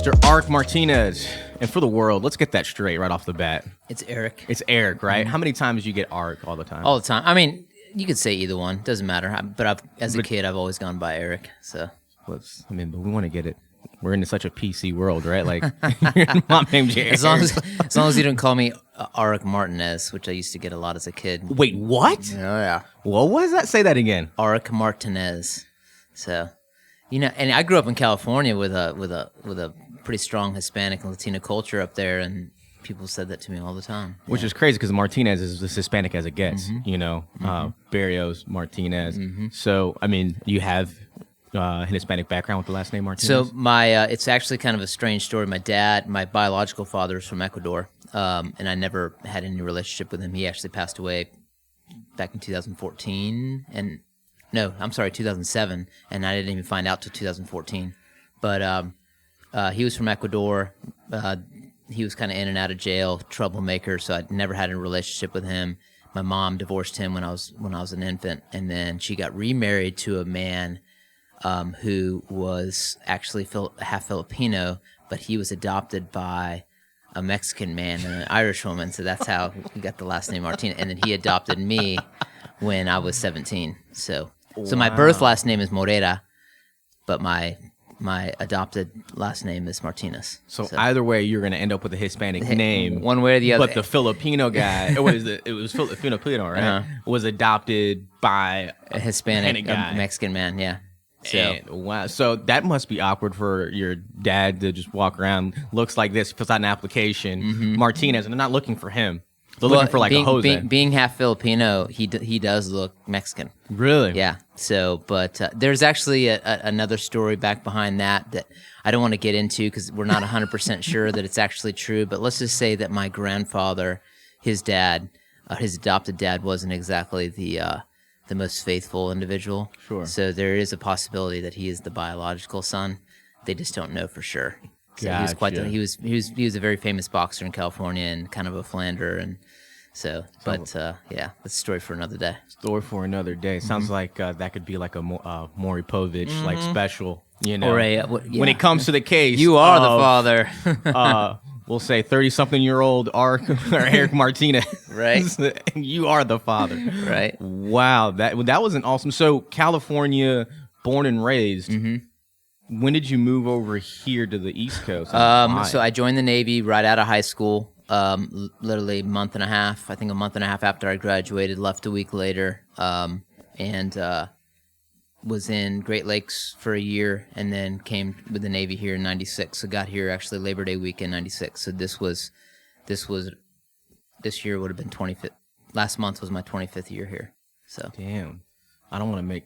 Mr. Aric Martinez. And for the world, let's get that straight right off the bat. It's Aric. It's Aric, right? How many times do you get Aric all the time? All the time. I mean, you could say either one. Doesn't matter. As a kid, I've always gone by Aric. So, but we want to get it. We're in such a PC world, right? Like, your mom named you Aric. as long as you don't call me Aric Martinez, which I used to get a lot as a kid. Wait, what? Oh yeah. What was that? Say that again. Aric Martinez. So, and I grew up in California with a pretty strong Hispanic and Latino culture up there, and people said that to me all the time. Which is crazy because Martinez is as Hispanic as it gets, Berrios, Martinez. So, I mean, you have an Hispanic background with the last name Martinez? So, it's actually kind of a strange story. My biological father is from Ecuador, and I never had any relationship with him. He actually passed away back in 2014, 2007, and I didn't even find out till 2014. But he was from Ecuador. He was kind of in and out of jail, troublemaker. So I never had a relationship with him. My mom divorced him when I was an infant, and then she got remarried to a man who was actually half Filipino, but he was adopted by a Mexican man and an Irish woman. So that's how we got the last name Martinez. And then he adopted me when I was 17. So my birth last name is Morera, but my adopted last name is Martinez. So either way, you're going to end up with a Hispanic name. One way or the other. But the Filipino guy, it was Filipino, right? Was adopted by a Hispanic guy. Mexican man, yeah. So. And, wow. So that must be awkward for your dad to just walk around, looks like this, fills out an application, Martinez, and they're not looking for him. They're looking for like a Jose. Being half Filipino, he does look Mexican. Really? Yeah. So, but there's actually another story back behind that I don't want to get into because we're not 100% sure that it's actually true. But let's just say that my grandfather, his dad, his adopted dad, wasn't exactly the most faithful individual. Sure. So there is a possibility that he is the biological son. They just don't know for sure. So Gotcha. he was a very famous boxer in California and kind of a philanderer, and that's a story for another day. Story for another day. Sounds like that could be like a Maury Povich like special, Or when it comes to the case, you are the father. We'll say 30-something-year-old Aric Martinez. Right. You are the father. Right. Wow, that was an awesome. So California, born and raised. When did you move over here to the East Coast? So I joined the Navy right out of high school, literally a month and a half after I graduated, left a week later, and was in Great Lakes for a year, and then came with the Navy here in 96. So got here actually Labor Day weekend 96. So this year would have been 25th. Last month was my 25th year here. So damn. I don't want to make,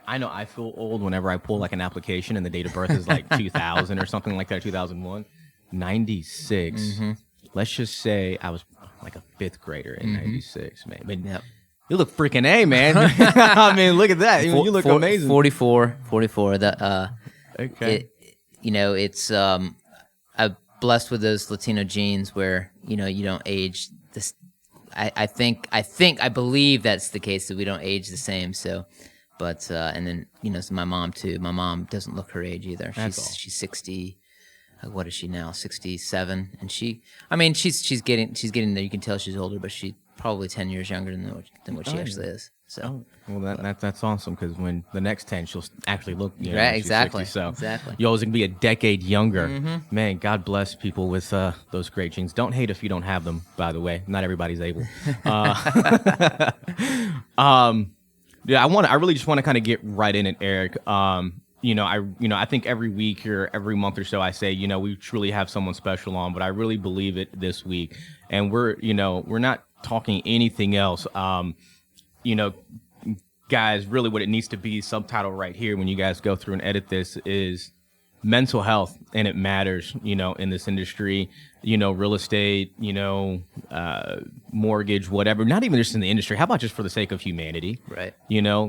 I know I feel old whenever I pull, an application and the date of birth is, 2000 or something like that, 2001. 96. Let's just say I was, a fifth grader in 96, man. But you look freaking A, man. I mean, look at that. You look amazing. 44. Okay. It's, I'm blessed with those Latino genes where, you don't age this. I believe that's the case, that we don't age the same. So, but and then so my mom too. My mom doesn't look her age either. She's 60. What is she now? 67. And she's getting there. You can tell she's older, but she's probably 10 years younger than what she actually is. So, well, that's awesome because when the next 10, she'll actually look. Right, exactly. 60, so exactly. You always gonna be a decade younger. Man, God bless people with those great genes. Don't hate if you don't have them. By the way, not everybody's able. I really just want to kind of get right in it, Aric. I think every week or every month or so I say, we truly have someone special on, but I really believe it this week, and we're not talking anything else. Guys, really what it needs to be, subtitle right here when you guys go through and edit this, is mental health, and it matters, in this industry, real estate, mortgage, whatever, not even just in the industry. How about just for the sake of humanity? Right.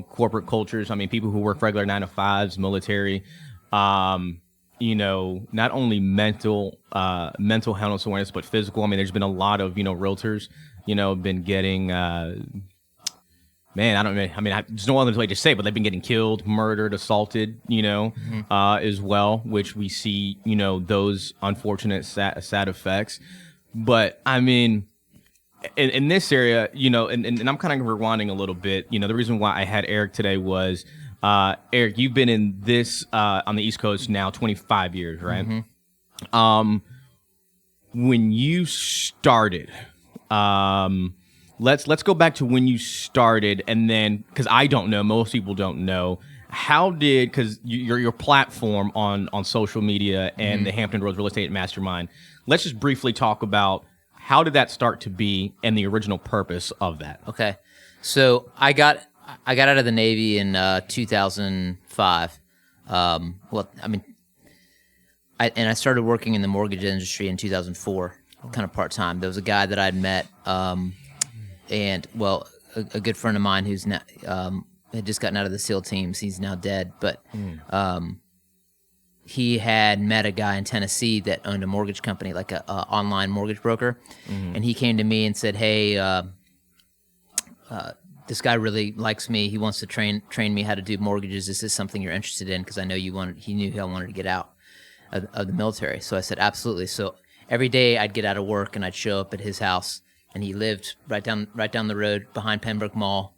Corporate cultures. I mean, people who work regular 9-to-5s, military, not only mental health awareness, but physical. I mean, there's been a lot of, realtors, been getting, man, I don't know. I mean, there's no other way to say, but they've been getting killed, murdered, assaulted, as well, which we see, those unfortunate, sad effects. But I mean, in this area, and I'm kind of rewinding a little bit. The reason why I had Aric today was, Aric, you've been in this on the East Coast now 25 years, right? When you started, let's go back to when you started, and then, because I don't know, most people don't know, because your platform on social media and the Hampton Roads Real Estate Mastermind, let's just briefly talk about how did that start to be and the original purpose of that. Okay, so I got out of the Navy in 2005. I started working in the mortgage industry in 2004, kind of part time. There was a guy that I'd met. And a good friend of mine who's now had just gotten out of the SEAL teams. He's now dead, but he had met a guy in Tennessee that owned a mortgage company, like a online mortgage broker, and he came to me and said, "Hey, this guy really likes me. He wants to train me how to do mortgages. Is this something you're interested in? Because I know you wanted." He knew I wanted to get out of the military, so I said, "Absolutely." So every day I'd get out of work and I'd show up at his house. And he lived right down the road behind Pembroke Mall,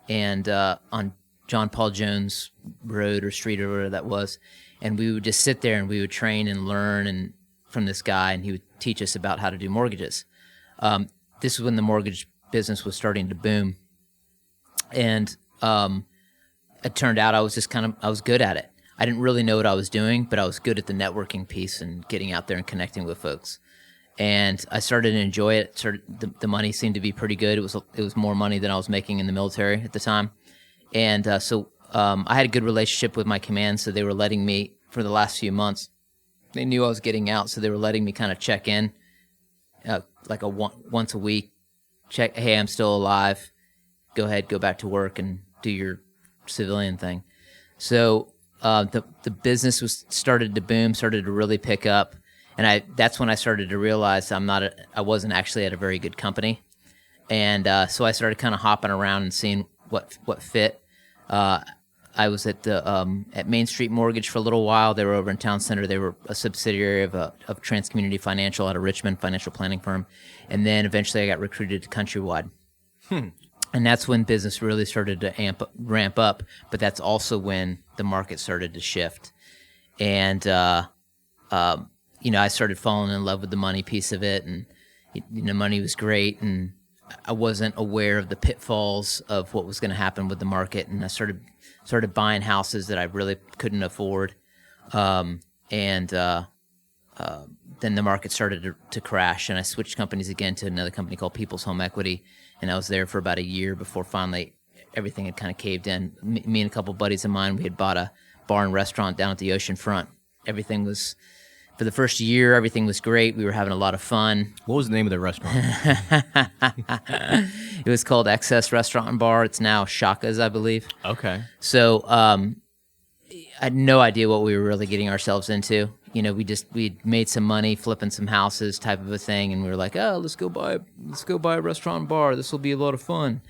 and on John Paul Jones Road or Street or whatever that was. And we would just sit there and we would train and learn from this guy, and he would teach us about how to do mortgages. This was when the mortgage business was starting to boom, and it turned out I was good at it. I didn't really know what I was doing, but I was good at the networking piece and getting out there and connecting with folks. And I started to enjoy it. The money seemed to be pretty good. It was more money than I was making in the military at the time. And so I had a good relationship with my command, so they were letting me, for the last few months, they knew I was getting out, so they were letting me kind of check in, once a week, check, hey, I'm still alive, go ahead, go back to work and do your civilian thing. So the business started to boom, started to really pick up. And that's when I started to realize I wasn't actually at a very good company. And so I started kind of hopping around and seeing what fit. I was at Main Street Mortgage for a little while. They were over in Town Center. They were a subsidiary of Transcommunity Financial out of Richmond, financial planning firm. And then eventually I got recruited to Countrywide. And that's when business really started to ramp up. But that's also when the market started to shift. And I started falling in love with the money piece of it, and money was great, and I wasn't aware of the pitfalls of what was going to happen with the market, and I started buying houses that I really couldn't afford, and then the market started to crash, and I switched companies again to another company called People's Home Equity, and I was there for about a year before finally everything had kind of caved in. Me and a couple buddies of mine, we had bought a bar and restaurant down at the ocean front. For the first year, everything was great. We were having a lot of fun. What was the name of the restaurant? It was called Excess Restaurant and Bar. It's now Shaka's, I believe. Okay. So I had no idea what we were really getting ourselves into. We made some money flipping some houses, type of a thing, and we were like, oh, let's go buy a restaurant and bar. This will be a lot of fun.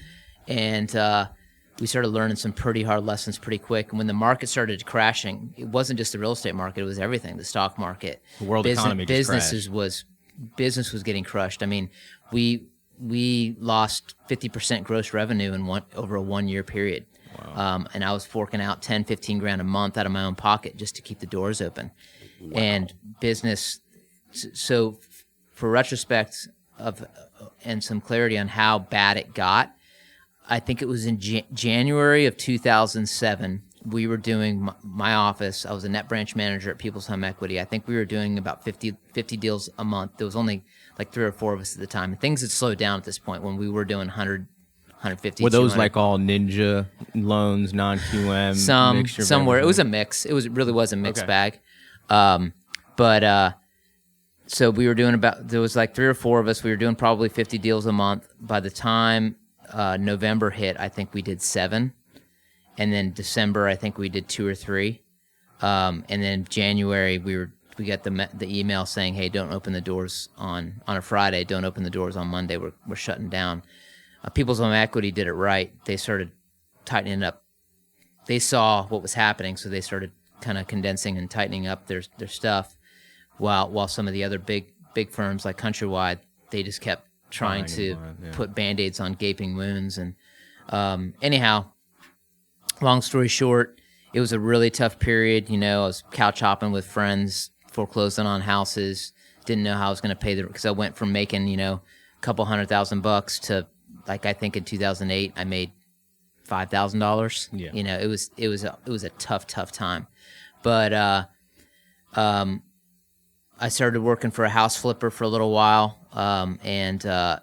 And we started learning some pretty hard lessons pretty quick. And when the market started crashing, it wasn't just the real estate market; it was everything. The stock market, the world economy, business was getting crushed. I mean, we lost 50% gross revenue over a 1 year period. Wow. And I was forking out 10, 15 grand a month out of my own pocket just to keep the doors open. Wow. And business. So, for retrospect and some clarity on how bad it got. I think it was in January of 2007. We were doing my office. I was a net branch manager at People's Home Equity. I think we were doing about 50 deals a month. There was only like 3 or 4 of us at the time. And things had slowed down at this point when we were doing 100, 150. Were those like all ninja loans, non-QM? Somewhere. It was a mix. It really was a mixed bag. So we were doing there was like 3 or 4 of us. We were doing probably 50 deals a month. By the time November hit, I think we did 7, and then December I think we did 2 or 3, and then January we got the email saying, hey, don't open the doors on a Friday, don't open the doors on Monday, we're shutting down. People's Home Equity did it right. They started tightening up. They saw what was happening, so they started kind of condensing and tightening up their stuff. While some of the other big firms like Countrywide, they just kept trying to put Band-Aids on gaping wounds. And anyhow, long story short, it was a really tough period. You know, I was couch hopping with friends, foreclosing on houses. Didn't know how I was going to pay because I went from making, you know, a couple $100,000 to, like, I think in 2008 I made $5,000. Yeah. You know, it was a tough time. But I started working for a house flipper for a little while, and I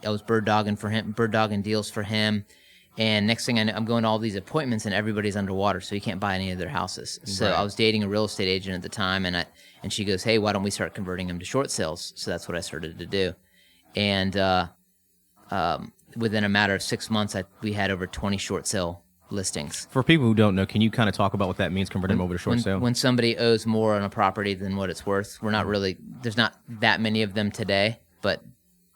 was bird dogging deals for him. And next thing I know, I'm going to all these appointments, and everybody's underwater, so you can't buy any of their houses. So Right. I was dating a real estate agent at the time, and she goes, "Hey, why don't we start converting them to short sales?" So that's what I started to do. And within a matter of 6 months, we had over 20 short sale listings. For people who don't know, can you kind of talk about what that means, converting them over to short sale? When somebody owes more on a property than what it's worth, there's not that many of them today, but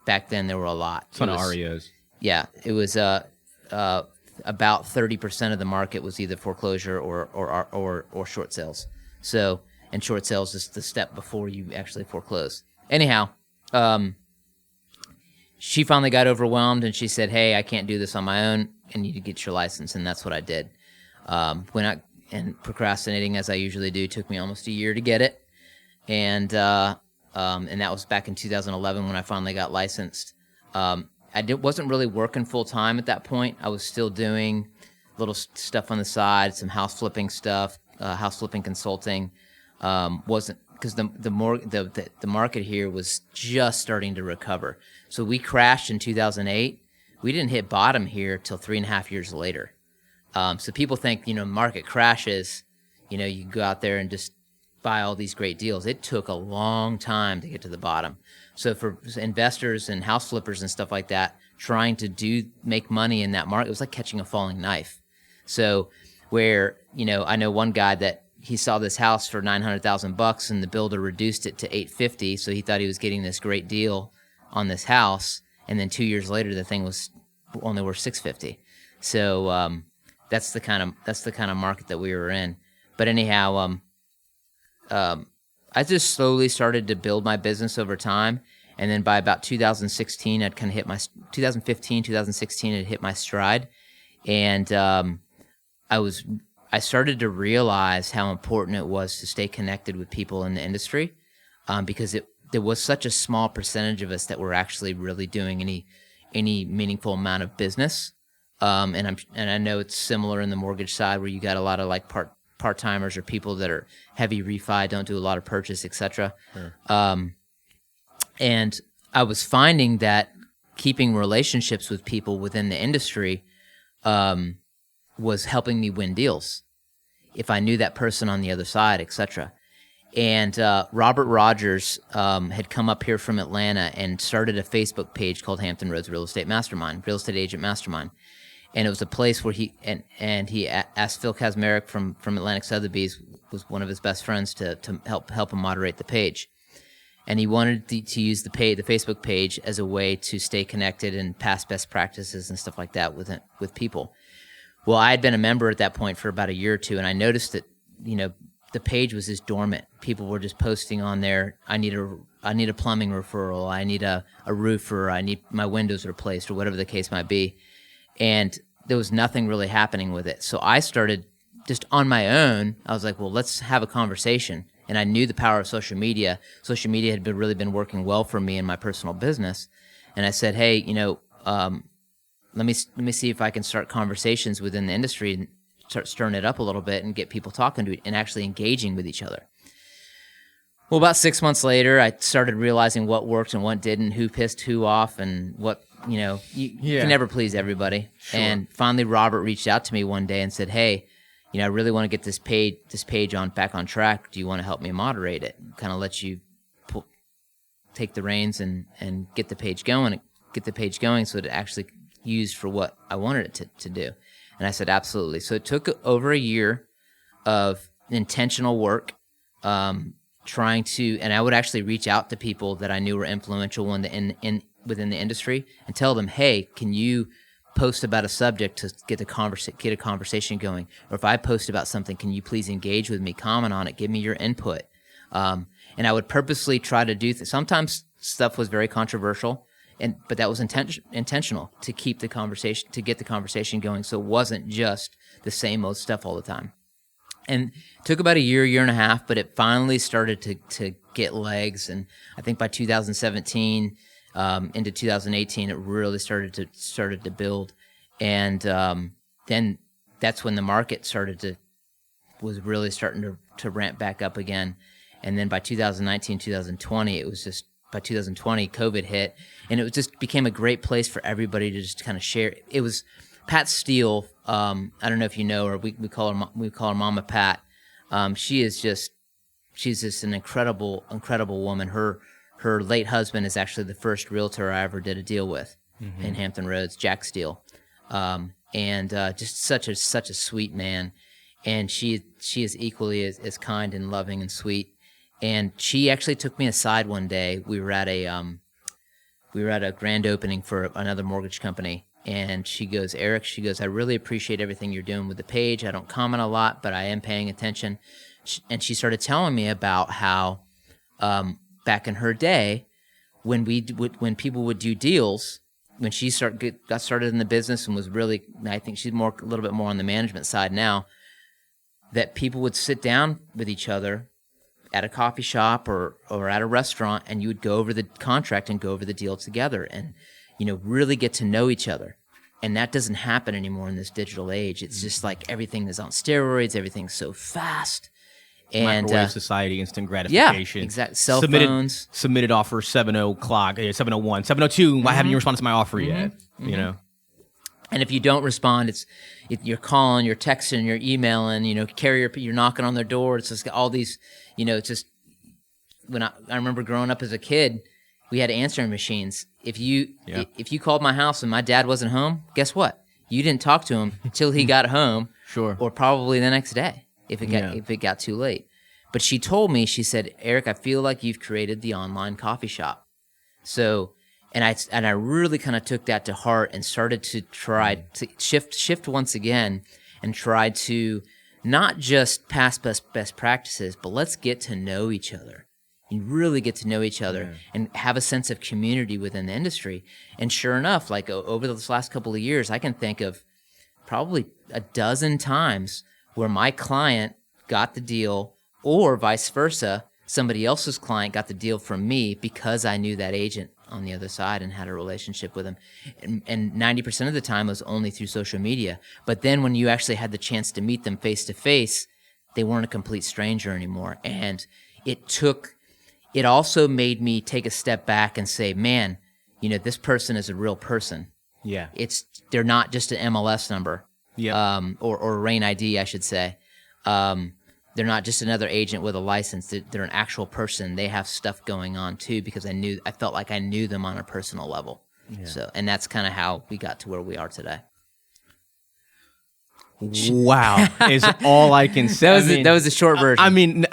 back then there were a lot. Ton of REOs. Yeah, it was about 30% of the market was either foreclosure or short sales. So, and short sales is the step before you actually foreclose. Anyhow, she finally got overwhelmed, and she said, "Hey, I can't do this on my own. I need to get your license," and that's what I did. Went out and procrastinating as I usually do. Took me almost a year to get it, and that was back in 2011 when I finally got licensed. Wasn't really working full time at that point. I was still doing little stuff on the side, some house flipping stuff, house flipping consulting. Wasn't because the market here was just starting to recover. So we crashed in 2008. We didn't hit bottom here till 3.5 years later. So people think, you know, market crashes, you know, you go out there and just buy all these great deals. It took a long time to get to the bottom. So for investors and house flippers and stuff like that, trying to make money in that market, it was like catching a falling knife. So where, you know, I know one guy that he saw this house for $900,000 and the builder reduced it to $850. So he thought he was getting this great deal on this house. And then 2 years later, the thing was only worth $650. So that's the kind of market that we were in. But anyhow, I just slowly started to build my business over time, and then by about 2016, I'd kind of hit my 2015, 2016, I'd hit my stride, and I started to realize how important it was to stay connected with people in the industry, because there was such a small percentage of us that were actually really doing any meaningful amount of business. And I know it's similar in the mortgage side where you got a lot of like part-timers or people that are heavy refi, don't do a lot of purchase, etc. Sure. And I was finding that keeping relationships with people within the industry was helping me win deals if I knew that person on the other side, etc. And Robert Rogers had come up here from Atlanta and started a Facebook page called Hampton Roads Real Estate Mastermind, Real Estate Agent Mastermind. And it was a place where he asked Phil Kazmarek from Atlantic Sotheby's, was one of his best friends, to help him moderate the page. And he wanted to use the Facebook page as a way to stay connected and pass best practices and stuff like that with people. Well, I had been a member at that point for about a year or two, and I noticed that, you know, the page was just dormant. People were just posting on there, I need a plumbing referral, I need a roofer, I need my windows replaced, or whatever the case might be. And there was nothing really happening with it. So I started just on my own. I was like, well, let's have a conversation. And I knew the power of social media. Social media had really been working well for me in my personal business. And I said, hey, you know, let me see if I can start conversations within the industry and start stirring it up a little bit and get people talking to it and actually engaging with each other. Well, about 6 months later, I started realizing what worked and what didn't, who pissed who off, and what, you know, you can never please everybody. Sure. And finally, Robert reached out to me one day and said, hey, you know, I really want to get this page back on track. Do you want to help me moderate it? Kind of let you take the reins and get the page going so that it actually used for what I wanted it to do. And I said, absolutely. So it took over a year of intentional work, trying to, and I would actually reach out to people that I knew were influential in within the industry and tell them, hey, can you post about a subject to get a conversation going? Or if I post about something, can you please engage with me, comment on it, give me your input? And I would purposely try to do sometimes stuff was very controversial, but that was intentional to keep the conversation, to get the conversation going, so it wasn't just the same old stuff all the time. And it took about a year and a half, but it finally started to get legs. And I think by 2017 into 2018, it really started to build. And then that's when the market was really starting to ramp back up again. And then by 2019, 2020, by 2020, COVID hit, and it just became a great place for everybody to just kind of share. It was Pat Steele. I don't know if you know her. We call her Mama Pat. She's just an incredible woman. Her late husband is actually the first realtor I ever did a deal with in Hampton Roads, Jack Steele, and just such a sweet man. And she is equally as kind and loving and sweet. And she actually took me aside one day. We were at a grand opening for another mortgage company. And she goes, Aric, I really appreciate everything you're doing with the page. I don't comment a lot, but I am paying attention. And she started telling me about how back in her day, when people would do deals, when she got started in the business and was really, I think she's a little bit more on the management side now, that people would sit down with each other at a coffee shop or at a restaurant, and you would go over the contract and go over the deal together and, really get to know each other. And that doesn't happen anymore in this digital age. It's just like everything is on steroids. Everything's so fast. And microwave society, instant gratification. Yeah, exactly. Cell phones. Submitted offer 7:00, 7:01, 7:02. Why haven't you responded to my offer yet? And if you don't respond, you're calling, you're texting, you're emailing. You're knocking on their door. It's just all these. It's just when I remember growing up as a kid, we had answering machines. If you called my house and my dad wasn't home, guess what? You didn't talk to him till he got home. Sure. Or probably the next day if it got too late. But she told me, she said, Aric, I feel like you've created the online coffee shop. So, and I really kind of took that to heart and started to try to shift once again and try to not just pass best practices, but let's get to know each other. You really get to know each other and have a sense of community within the industry. And sure enough, like over this last couple of years, I can think of probably a dozen times where my client got the deal, or vice versa, somebody else's client got the deal from me because I knew that agent on the other side and had a relationship with him. And 90% of the time was only through social media. But then when you actually had the chance to meet them face to face, they weren't a complete stranger anymore. And it also made me take a step back and say, man, this person is a real person. Yeah. They're not just an MLS number. Yeah. Or a RAIN ID, I should say. They're not just another agent with a license. They're an actual person. They have stuff going on too, because I felt like I knew them on a personal level. Yeah. So, and that's kind of how we got to where we are today. Wow, is all I can say. That was a short version.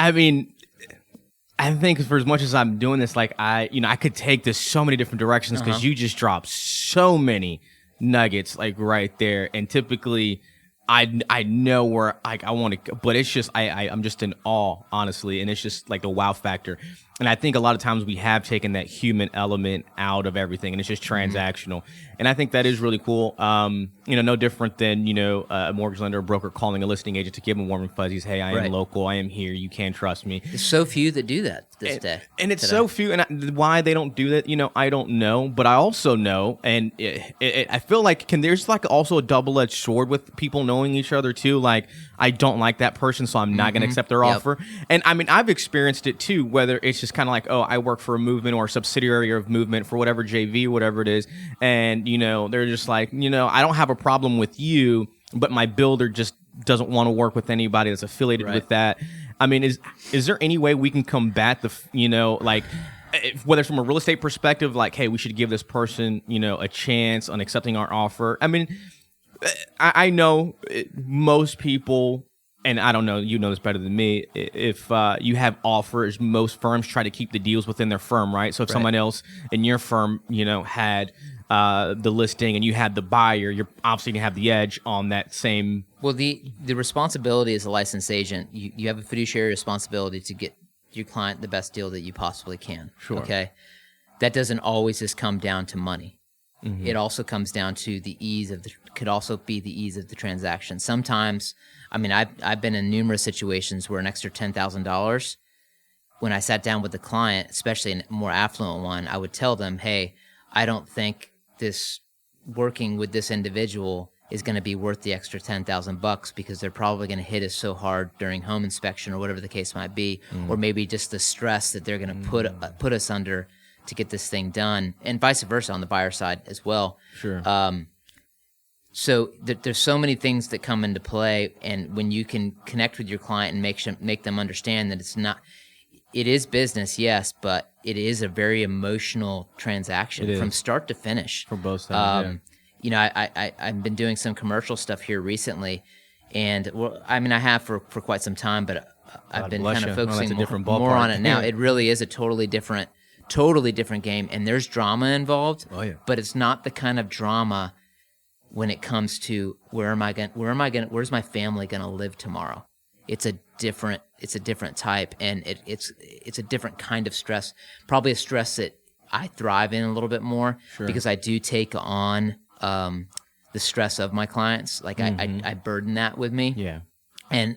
I think for as much as I'm doing this, like I could take this so many different directions because you just dropped so many nuggets like right there, and typically I know where I want to, but it's just I'm just in awe, honestly, and it's just like the wow factor. And I think a lot of times we have taken that human element out of everything, and it's just transactional. And I think that is really cool. No different than a mortgage lender or broker calling a listing agent to give them warm and fuzzies. Hey, I am local. I am here. You can trust me. There's so few that do that this day. And it's so few. And why they don't do that, I don't know. But I also know, and I feel like there's like also a double-edged sword with people knowing each other too. Like, I don't like that person, so I'm not going to accept their offer. And I've experienced it too, whether it's just kind of like, oh, I work for a movement or a subsidiary of movement for whatever JV, whatever it is. And, they're just like, I don't have a problem with you, but my builder just doesn't want to work with anybody that's affiliated with that. Is there any way we can combat whether it's from a real estate perspective, like, hey, we should give this person, a chance on accepting our offer? I know most people and I don't know, you know this better than me, if you have offers, most firms try to keep the deals within their firm, right? So if someone else in your firm, had the listing and you had the buyer, you're obviously going to have the edge on that same. Well, the responsibility as a licensed agent, you have a fiduciary responsibility to get your client the best deal that you possibly can. Sure. Okay? That doesn't always just come down to money. Mm-hmm. It also comes down to could also be the ease of the transaction. Sometimes, I mean, I've been in numerous situations where an extra $10,000, when I sat down with the client, especially a more affluent one, I would tell them, hey, I don't think this working with this individual is going to be worth the extra $10,000 because they're probably going to hit us so hard during home inspection or whatever the case might be, or maybe just the stress that they're going to put us under to get this thing done, and vice versa on the buyer side as well. Sure. So there's so many things that come into play, and when you can connect with your client and make them understand that it is business, yes, but it is a very emotional transaction from start to finish. For both sides, I've been doing some commercial stuff here recently, and I have for quite some time, but I've been kind of focusing more on it now. It really is a totally different game, and there's drama involved. Oh yeah. But it's not the kind of drama when it comes to where's my family gonna live tomorrow. It's a different type, and it's a different kind of stress. Probably a stress that I thrive in a little bit more because I do take on the stress of my clients. Like I burden that with me. Yeah. And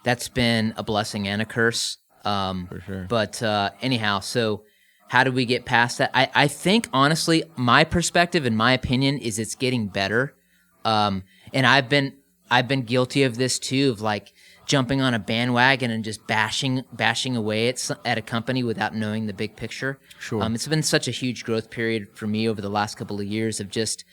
that's been a blessing and a curse. For sure. But anyhow, so how do we get past that? I think, honestly, my perspective and my opinion is it's getting better. And I've been guilty of this too, of like jumping on a bandwagon and just bashing away at a company without knowing the big picture. Sure. It's been such a huge growth period for me over the last couple of years of just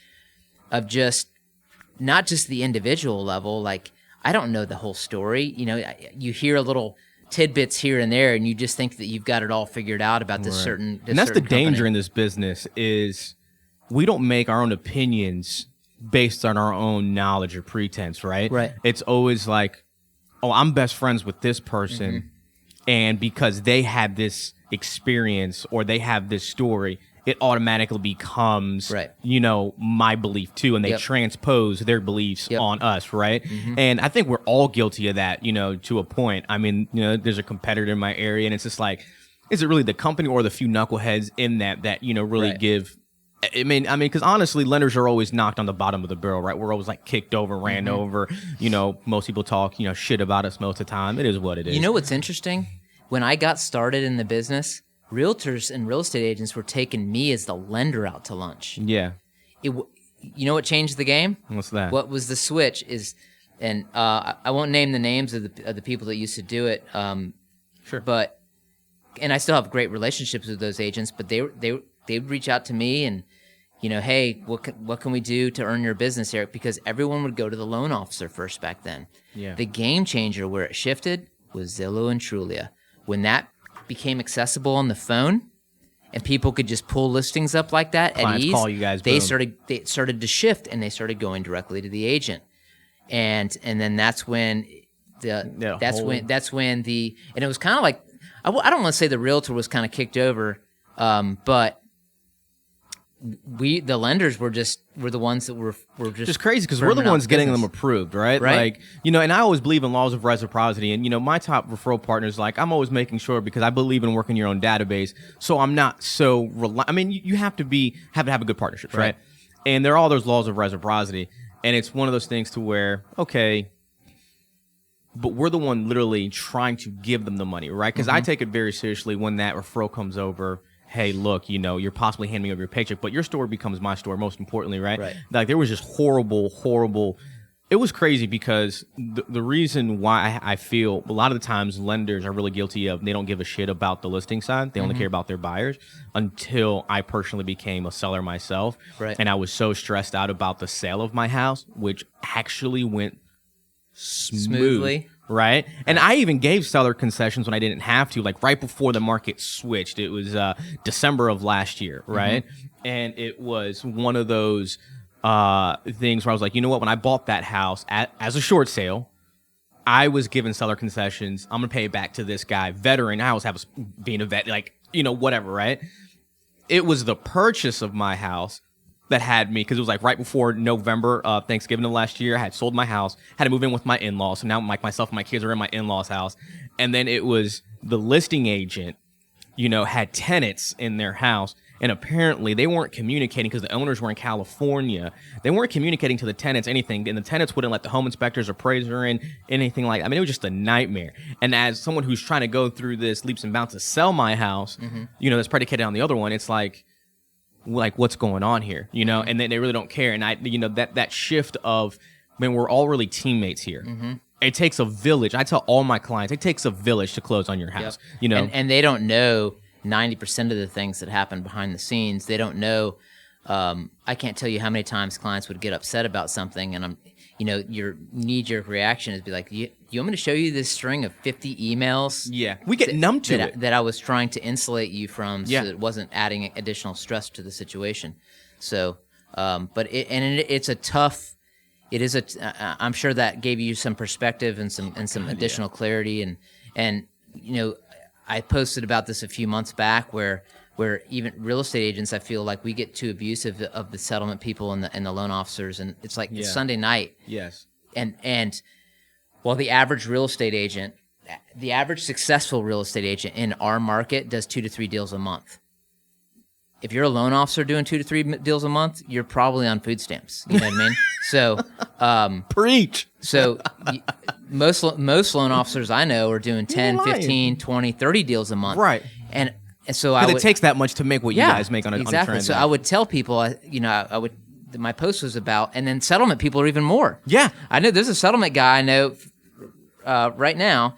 not just the individual level. Like, I don't know the whole story. You hear a little tidbits here and there, and you just think that you've got it all figured out about this certain. And that's the danger in this business is we don't make our own opinions based on our own knowledge or pretense, right? Right. It's always like, oh, I'm best friends with this person, and because they had this experience or they have this story, it automatically becomes, my belief too, and they transpose their beliefs on us, right? And I think we're all guilty of that, to a point. I mean, there's a competitor in my area, and it's just like, is it really the company or the few knuckleheads in that really give? I mean, because honestly, lenders are always knocked on the bottom of the barrel, right? We're always like kicked over, ran over. Most people talk, shit about us most of the time. It is what it is. You know what's interesting? When I got started in the business, realtors and real estate agents were taking me as the lender out to lunch. Yeah. You know what changed the game? What's that? What was the switch is, and I won't name the names of the people that used to do it. Sure. But, and I still have great relationships with those agents, but they'd reach out to me and, hey, what can we do to earn your business, Aric? Because everyone would go to the loan officer first back then. Yeah. The game changer where it shifted was Zillow and Trulia. When that became accessible on the phone and people could just pull listings up like that Clients at ease, call you guys, they boom. started to shift, and they started going directly to the agent. And then that's when and it was kind of like, I don't want to say the realtor was kind of kicked over, but the lenders were the ones that were just crazy because we're the ones getting them approved, right? Like, and I always believe in laws of reciprocity, and my top referral partners, like, I'm always making sure, because I believe in working your own database, so I'm not so you have to have a good partnership, right? And there are all those laws of reciprocity, and it's one of those things to where, okay, but we're the one literally trying to give them the money, right? Because I take it very seriously when that referral comes over. Hey, look, you're possibly handing me over your paycheck, but your story becomes my story, most importantly, right? Like, there was just horrible. It was crazy because the reason why I feel a lot of the times lenders are really guilty of, they don't give a shit about the listing side. They only care about their buyers, until I personally became a seller myself. Right. And I was so stressed out about the sale of my house, which actually went smoothly. Right. And I even gave seller concessions when I didn't have to, like right before the market switched. It was December of last year. Right. And it was one of those, things where I was like, you know what? When I bought that house as a short sale, I was given seller concessions. I'm gonna pay it back to this guy, veteran. I always have being a vet, like, you know, whatever, right? It was the purchase of my house that had me, because it was like right before November, Thanksgiving of last year. I had sold my house, had to move in with my in-laws. So now myself and my kids are in my in-laws' house. And then it was the listing agent, you know, had tenants in their house. And apparently they weren't communicating, because the owners were in California. They weren't communicating to the tenants anything. And the tenants wouldn't let the home inspectors or appraiser in, anything like that. I mean, it was just a nightmare. And as someone who's trying to go through this leaps and bounds to sell my house, you know, that's predicated on the other one, it's like what's going on here, you know? And they really don't care. And you know, that shift of, man, we're all really teammates here. It takes a village. I tell all my clients, it takes a village to close on your house, you know? And they don't know 90% of the things that happen behind the scenes. They don't know. I can't tell you how many times clients would get upset about something, and you know, your knee-jerk reaction is be like, you want me to show you this string of 50 emails? Yeah, we get numb to it. That I was trying to insulate you from, so that it wasn't adding additional stress to the situation. So, but it's a tough. It is I'm sure that gave you some perspective and some additional clarity, and you know, I posted about this a few months back where even real estate agents, I feel like we get too abusive of the settlement people and the loan officers, and it's like it's Sunday night. Yes. And while the average real estate agent, the average successful real estate agent in our market does 2 to 3 deals a month. If you're a loan officer doing 2 to 3 deals a month, you're probably on food stamps. You know what I mean? So, preach. So most loan officers I know are doing 10, 15, 20, 30 deals a month. Right. And so it takes that much to make what you guys make on a transaction. So I would tell people, my post was about, and then settlement people are even more. Yeah. I know there's a settlement guy I know right now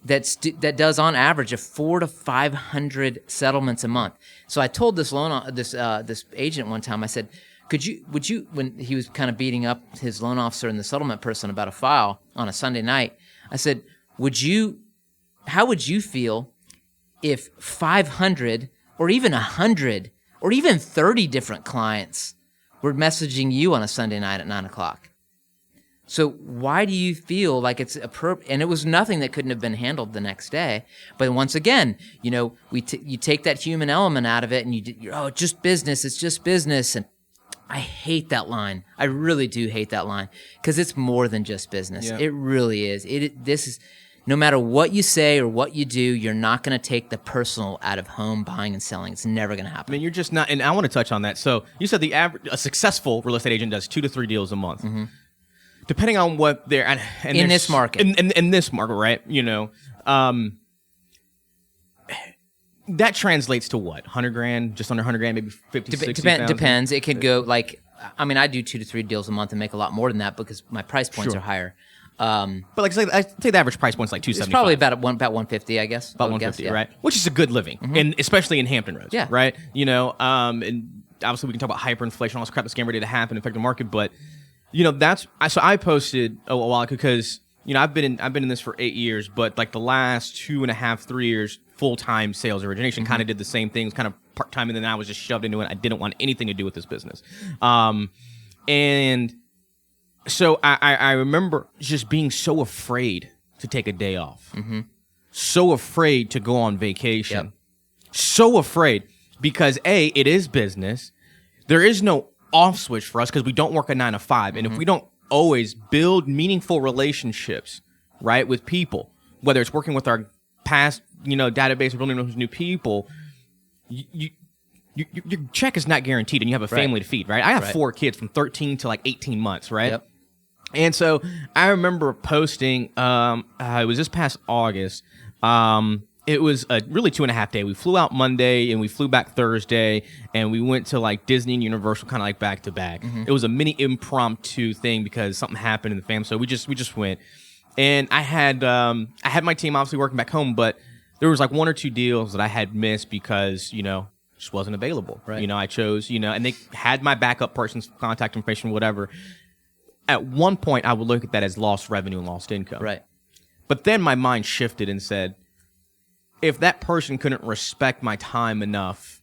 that does on average of 400 to 500 settlements a month. So I told this this agent one time, I said, would you, when he was kind of beating up his loan officer and the settlement person about a file on a Sunday night, I said, how would you feel if 500 or even 100 or even 30 different clients were messaging you on a Sunday night at 9 o'clock? So why do you feel like it's appropriate? And it was nothing that couldn't have been handled the next day. But once again, you know, you take that human element out of it, and you're just business. It's just business. And I hate that line. I really do hate that line, because it's more than just business. Yeah. It really is. This is, no matter what you say or what you do, you're not going to take the personal out of home buying and selling. It's never going to happen. I mean, you're just not. And I want to touch on that. So you said a successful real estate agent does 2 to 3 deals a month. Mm-hmm. Depending on what they're in this market, in this market, right? You know, that translates to what? 100 grand, just under 100 grand, maybe 50, 60,000? Depends. It could go like, I mean, I do 2 to 3 deals a month and make a lot more than that because my price points are higher. But like I'd say the average price point's like $275. It's probably about 150, I guess. About 150, right? Which is a good living, and especially in Hampton Roads, right? You know, and obviously we can talk about hyperinflation, all this crap that's getting ready to happen, affect the market, but you know, so I posted a while ago because, you know, I've been in this for 8 years, but like the last 2.5, 3 years, full-time sales origination, kind of did the same things, kind of part-time, and then I was just shoved into it. I didn't want anything to do with this business. And so I remember just being so afraid to take a day off, so afraid to go on vacation, so afraid because it is business. There is no off switch for us because we don't work a 9 to 5, and if we don't always build meaningful relationships, right, with people, whether it's working with our past, you know, database or building those new people, your check is not guaranteed, and you have a family to feed, right? I have 4 kids from 13 to like 18 months, right? Yep. And so I remember posting, it was this past August. It was a really 2.5 day. We flew out Monday and we flew back Thursday, and we went to like Disney and Universal kind of like back to back. It was a mini impromptu thing because something happened in the family, so we just went. And I had my team obviously working back home, but there was like 1 or 2 deals that I had missed because, you know, just wasn't available. Right. You know, I chose, you know, and they had my backup person's contact information, whatever. At one point, I would look at that as lost revenue and lost income. Right. But then my mind shifted and said, if that person couldn't respect my time enough,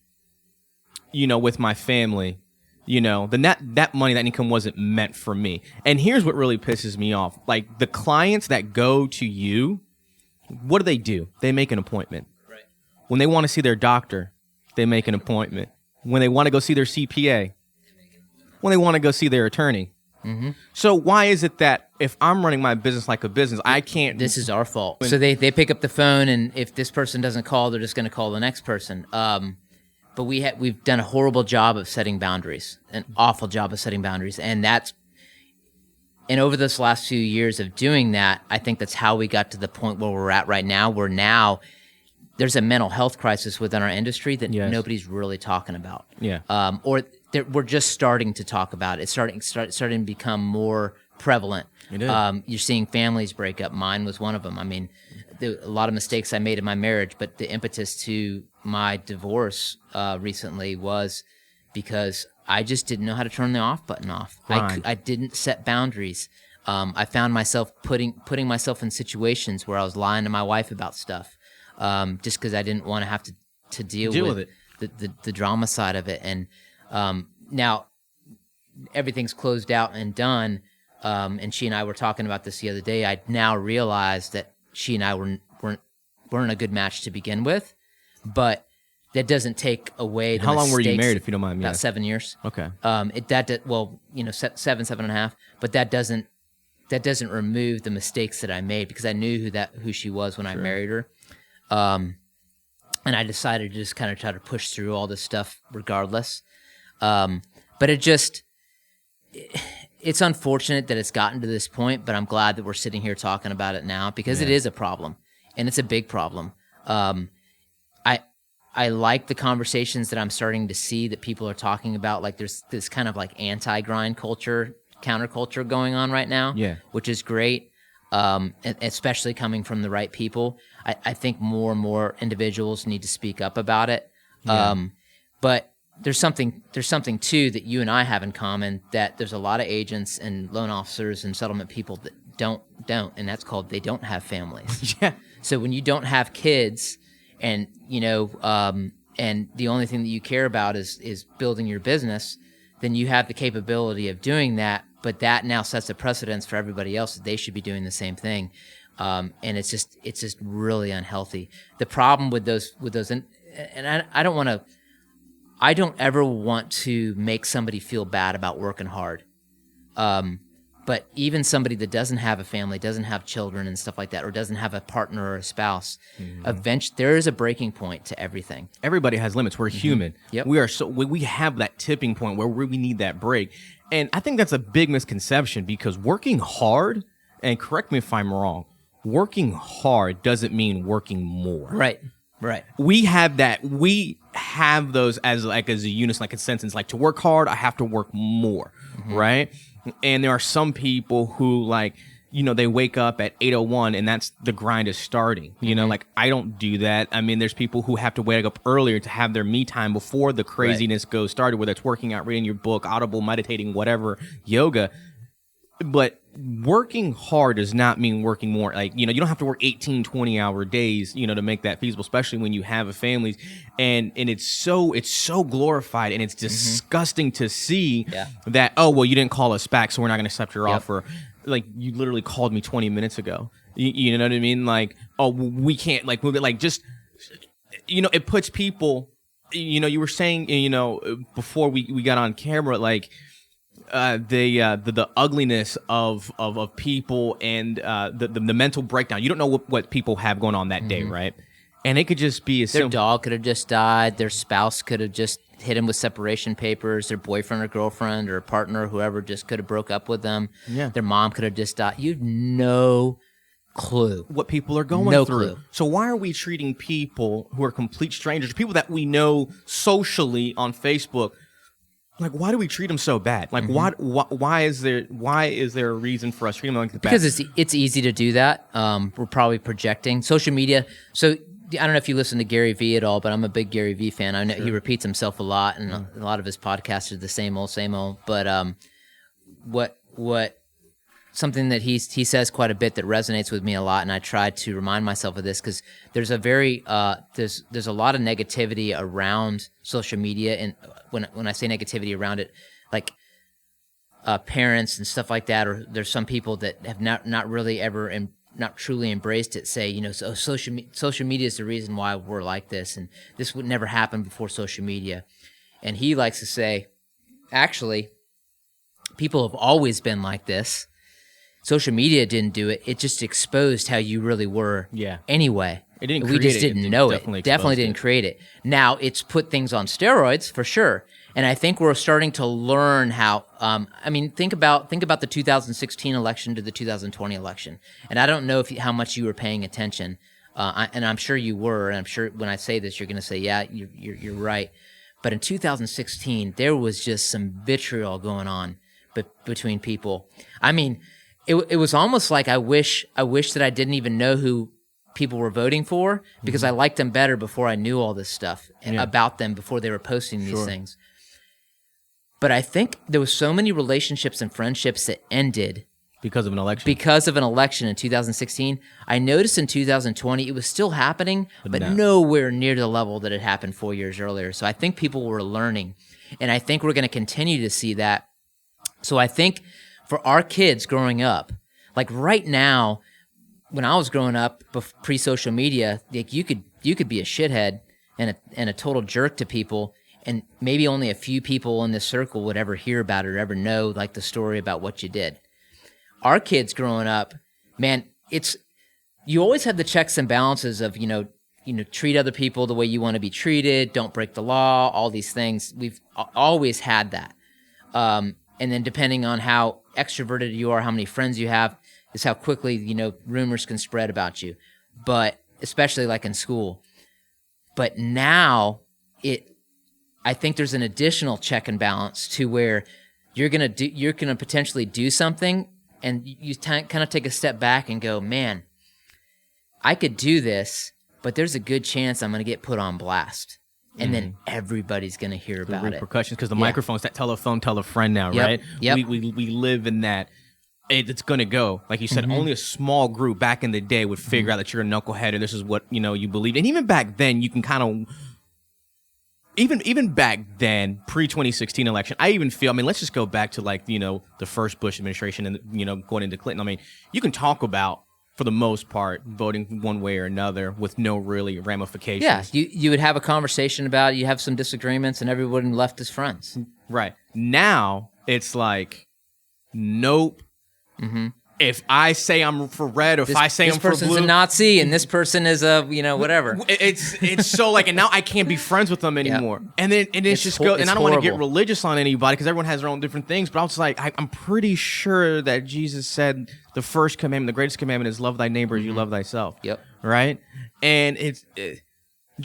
you know, with my family, that money, that income wasn't meant for me. And here's what really pisses me off. Like, the clients that go to you, what do? They make an appointment. Right. When they want to see their doctor, they make an appointment. When they want to go see their CPA, when they want to go see their attorney. Mm-hmm. So why is it that if I'm running my business like a business, I can't... This is our fault. So they pick up the phone, and if this person doesn't call, they're just going to call the next person. But we've done a horrible job of setting boundaries, an awful job of setting boundaries. And over this last few years of doing that, I think that's how we got to the point where we're at right now, where now there's a mental health crisis within our industry that nobody's really talking about. Yeah. We're just starting to talk about it. It's starting to become more prevalent. It is. You're seeing families break up. Mine was one of them. I mean, a lot of mistakes I made in my marriage, but the impetus to my divorce recently was because I just didn't know how to turn the off button off. Right. I didn't set boundaries. I found myself putting myself in situations where I was lying to my wife about stuff, just because I didn't want to have to deal with it. The drama side of it. And now everything's closed out and done. And she and I were talking about this the other day. I now realize that she and I weren't a good match to begin with, but that doesn't take away the How long were you mistakes. married, if you don't mind me About asking? 7 years. Okay. 7.5, but that doesn't remove the mistakes that I made, because I knew who she was when I married her. And I decided to just kind of try to push through all this stuff regardless. But it's unfortunate that it's gotten to this point, but I'm glad that we're sitting here talking about it now, because it is a problem, and it's a big problem. I like the conversations that I'm starting to see that people are talking about. Like, there's this kind of like anti-grind culture, counterculture going on right now, which is great, especially coming from the right people. I think more and more individuals need to speak up about it. But there's something too that you and I have in common, that there's a lot of agents and loan officers and settlement people that don't, and that's called they don't have families. So when you don't have kids, and and the only thing that you care about is building your business, then you have the capability of doing that. But that now sets a precedence for everybody else that they should be doing the same thing. And it's just really unhealthy. The problem with those, and I don't ever want to make somebody feel bad about working hard. But even somebody that doesn't have a family, doesn't have children and stuff like that, or doesn't have a partner or a spouse, eventually there is a breaking point to everything. Everybody has limits. We're human. Yep. We have that tipping point where we need that break. And I think that's a big misconception, because working hard, and correct me if I'm wrong, working hard doesn't mean working more. Right. We have those as a unison, like a sentence, like, to work hard, I have to work more, right? And there are some people who, they wake up at 8:01 and that's the grind is starting. Like, I don't do that. I mean, there's people who have to wake up earlier to have their me time before the craziness goes started, whether it's working out, reading your book, Audible, meditating, whatever, yoga. But working hard does not mean working more. Like, you don't have to work 18, 20-hour days, to make that feasible, especially when you have a family. And it's so glorified, and it's disgusting to see that, oh, well, you didn't call us back, so we're not going to accept your offer. Like, you literally called me 20 minutes ago. You know what I mean? Like, oh, we can't, move it. Like, just, it puts people, you were saying, before we got on camera, like, the ugliness of people, and the mental breakdown. You don't know what people have going on that day, right? And it could just be their dog could have just died. Their spouse could have just hit him with separation papers. Their boyfriend or girlfriend or partner, whoever, just could have broke up with them. Yeah. Their mom could have just died. You've no clue what people are going through. Clue. So why are we treating people who are complete strangers, people that we know socially on Facebook? Like, why do we treat them so bad? Like, why is there a reason for us treating them like the bad? Because it's easy to do that. We're probably projecting social media. So I don't know if you listen to Gary Vee at all, but I'm a big Gary Vee fan. I know he repeats himself a lot, and a lot of his podcasts are the same old. But what something that he says quite a bit that resonates with me a lot, and I try to remind myself of this, because there's a very there's a lot of negativity around social media, and when I say negativity around it, like parents and stuff like that, or there's some people that have not really ever not truly embraced it, say, so social media is the reason why we're like this, and this would never happen before social media. And he likes to say, actually, people have always been like this. Social media didn't do it. It just exposed how you really were anyway. It didn't We create just it. didn't It know definitely it. Definitely didn't exposed it. create it. Now, it's put things on steroids, for sure. And I think we're starting to learn how, think about the 2016 election to the 2020 election. And I don't know how much you were paying attention, and I'm sure you were, and I'm sure when I say this, you're going to say, yeah, you're right. But in 2016, there was just some vitriol going on between people. I mean, it was almost like I wish that I didn't even know who people were voting for, because I liked them better before I knew all this stuff about them, before they were posting these things. But I think there was so many relationships and friendships that ended Because of an election. because of an election in 2016. I noticed in 2020 it was still happening, but no. nowhere near the level that it happened 4 years earlier. So I think people were learning, and I think we're going to continue to see that. So I think for our kids growing up, like right now, when I was growing up, pre-social media, like you could be a shithead and a total jerk to people, and maybe only a few people in this circle would ever hear about it or ever know like the story about what you did. Our kids growing up, man, you always have the checks and balances of treat other people the way you want to be treated, don't break the law, all these things. We've always had that. And then depending on how extroverted you are, how many friends you have, is how quickly rumors can spread about you. But especially like in school. But now I think there's an additional check and balance to where you're gonna potentially do something, and you kind of take a step back and go, man, I could do this, but there's a good chance I'm gonna get put on blast, and then everybody's gonna hear about it. Repercussions, because the microphone's that telephone, tell a friend now, right? Yep. We live in that. It's gonna go, like you said. Only a small group back in the day would figure out that you're a knucklehead and this is what you believe. And even back then, you can kind of. Even back then, pre-2016 election, I even feel, let's just go back to the first Bush administration and, going into Clinton. You can talk about, for the most part, voting one way or another with no really ramifications. Yeah, you would have a conversation about it, you have some disagreements, and everyone left as friends. Right. Now, it's like, nope. If I say I'm for red, or if I say I'm for blue, this person's a Nazi, and this person is a whatever. It's so like, and now I can't be friends with them anymore. And then it's just go. And I don't want to get religious on anybody because everyone has their own different things. But I was like, I'm pretty sure that Jesus said the first commandment, the greatest commandment, is love thy neighbor as you love thyself. Yep. Right. And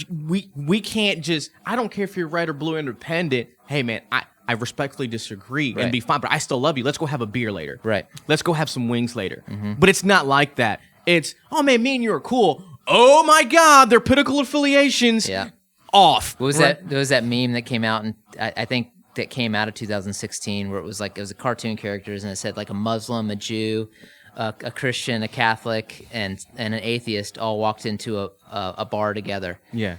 we can't just. I don't care if you're red or blue, independent. Hey man, I respectfully disagree and be fine, but I still love you. Let's go have a beer later. Right. Let's go have some wings later. But it's not like that. It's, oh man, me and you are cool. Oh my God, their political affiliations. Yeah. Off. What was that? There was that meme that came out, and I think that came out of 2016, where it was a cartoon characters, and it said like a Muslim, a Jew, a Christian, a Catholic, and an atheist all walked into a bar together. Yeah.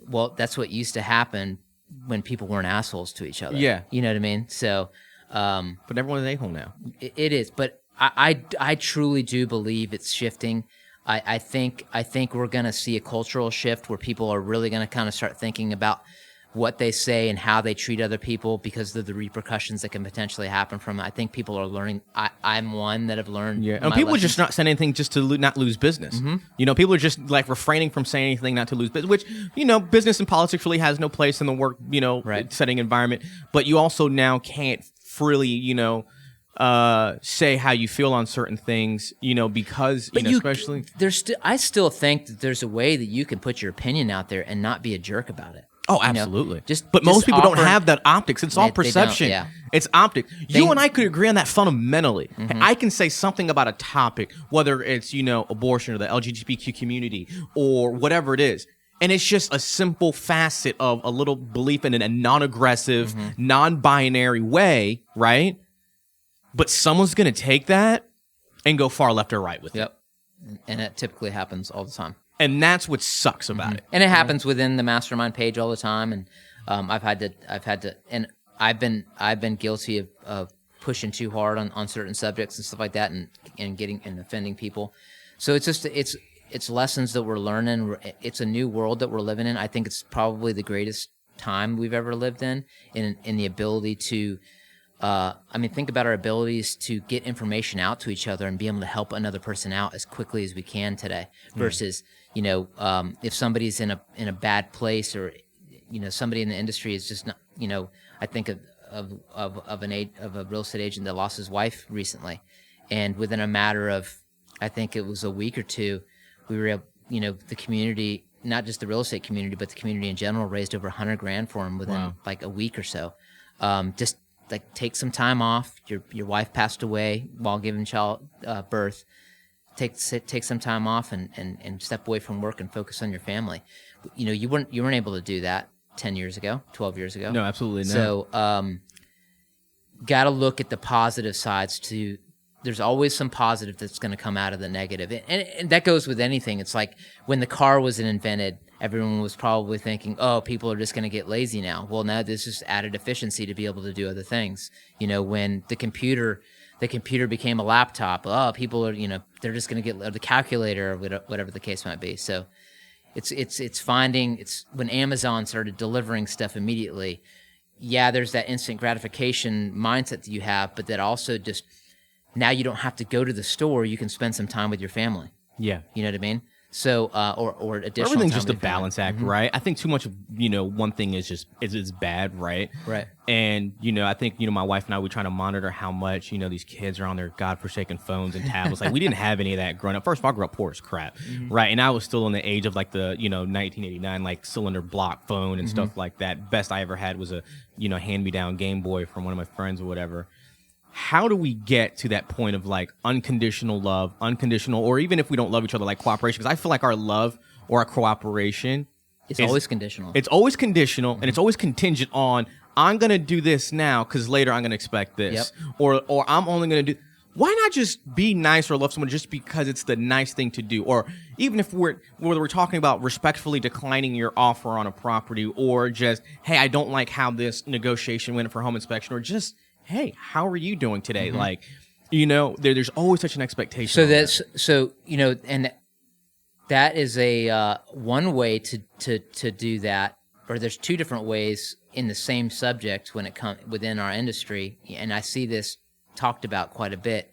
Well, that's what used to happen when people weren't assholes to each other. Yeah. You know what I mean? So, but everyone's an a-hole now. It is, but I truly do believe it's shifting. I think we're going to see a cultural shift where people are really going to kind of start thinking about what they say and how they treat other people because of the repercussions that can potentially happen from it. I think people are learning. I'm one that have learned. Yeah, and people are just not saying anything just to not lose business. People are just like refraining from saying anything not to lose business, which, business and politics really has no place in the work, setting environment. But you also now can't freely, say how you feel on certain things, because, especially. I still think that there's a way that you can put your opinion out there and not be a jerk about it. Oh, absolutely. But most people don't have that optics. It's all perception. Yeah. It's optics. You and I could agree on that fundamentally. I can say something about a topic, whether it's, abortion or the LGBTQ community or whatever it is. And it's just a simple facet of a little belief in a non-aggressive, non-binary way, right? But someone's going to take that and go far left or right with it. Yep. And it typically happens all the time. And that's what sucks about it. And it happens within the mastermind page all the time. And I've had to, and I've been guilty of pushing too hard on certain subjects and stuff like that, and getting and offending people. So it's lessons that we're learning. It's a new world that we're living in. I think it's probably the greatest time we've ever lived in the ability to. Think about our abilities to get information out to each other and be able to help another person out as quickly as we can today. Versus, if somebody's in a bad place, or somebody in the industry is just not. I think of a real estate agent that lost his wife recently, and within a matter of, I think it was a week or two, we were able, the community, not just the real estate community, but the community in general, raised over $100,000 for him within like a week or so. Just like take some time off. Your wife passed away while giving child birth. Take some time off and step away from work and focus on your family. You weren't able to do that 10 years ago, 12 years ago. No, absolutely not. So got to look at the positive sides too. There's always some positive that's going to come out of the negative. And that goes with anything. It's like when the car was invented, everyone was probably thinking, oh, people are just going to get lazy now. Well, now this is added efficiency to be able to do other things. When the computer became a laptop, oh, people are, they're just going to get the calculator or whatever the case might be. So it's when Amazon started delivering stuff immediately. Yeah, there's that instant gratification mindset that you have, but that also just, now you don't have to go to the store. You can spend some time with your family. Yeah. You know what I mean? So, or additional everything's time just a with your balance family. act, right? I think too much of, one thing is bad, right? Right. And, I think, my wife and I, we try to monitor how much, these kids are on their godforsaken phones and tablets. Like, we didn't have any of that growing up. First of all, I grew up poor as crap, right? And I was still in the age of like the, 1989, like cylinder block phone and stuff like that. Best I ever had was a, hand-me-down Game Boy from one of my friends or whatever. How do we get to that point of like unconditional love, or even if we don't love each other, like cooperation? Because I feel like our love or our cooperation It's always conditional. It's always conditional, and it's always contingent on, I'm going to do this now because later I'm going to expect this. Yep. Or I'm only going to do... Why not just be nice or love someone just because it's the nice thing to do? Or even if whether we're talking about respectfully declining your offer on a property, or just, hey, I don't like how this negotiation went for home inspection, or just... hey, how are you doing today? Like, there's always such an expectation. And that is a one way to do that, or there's two different ways in the same subject when it comes within our industry. And I see this talked about quite a bit.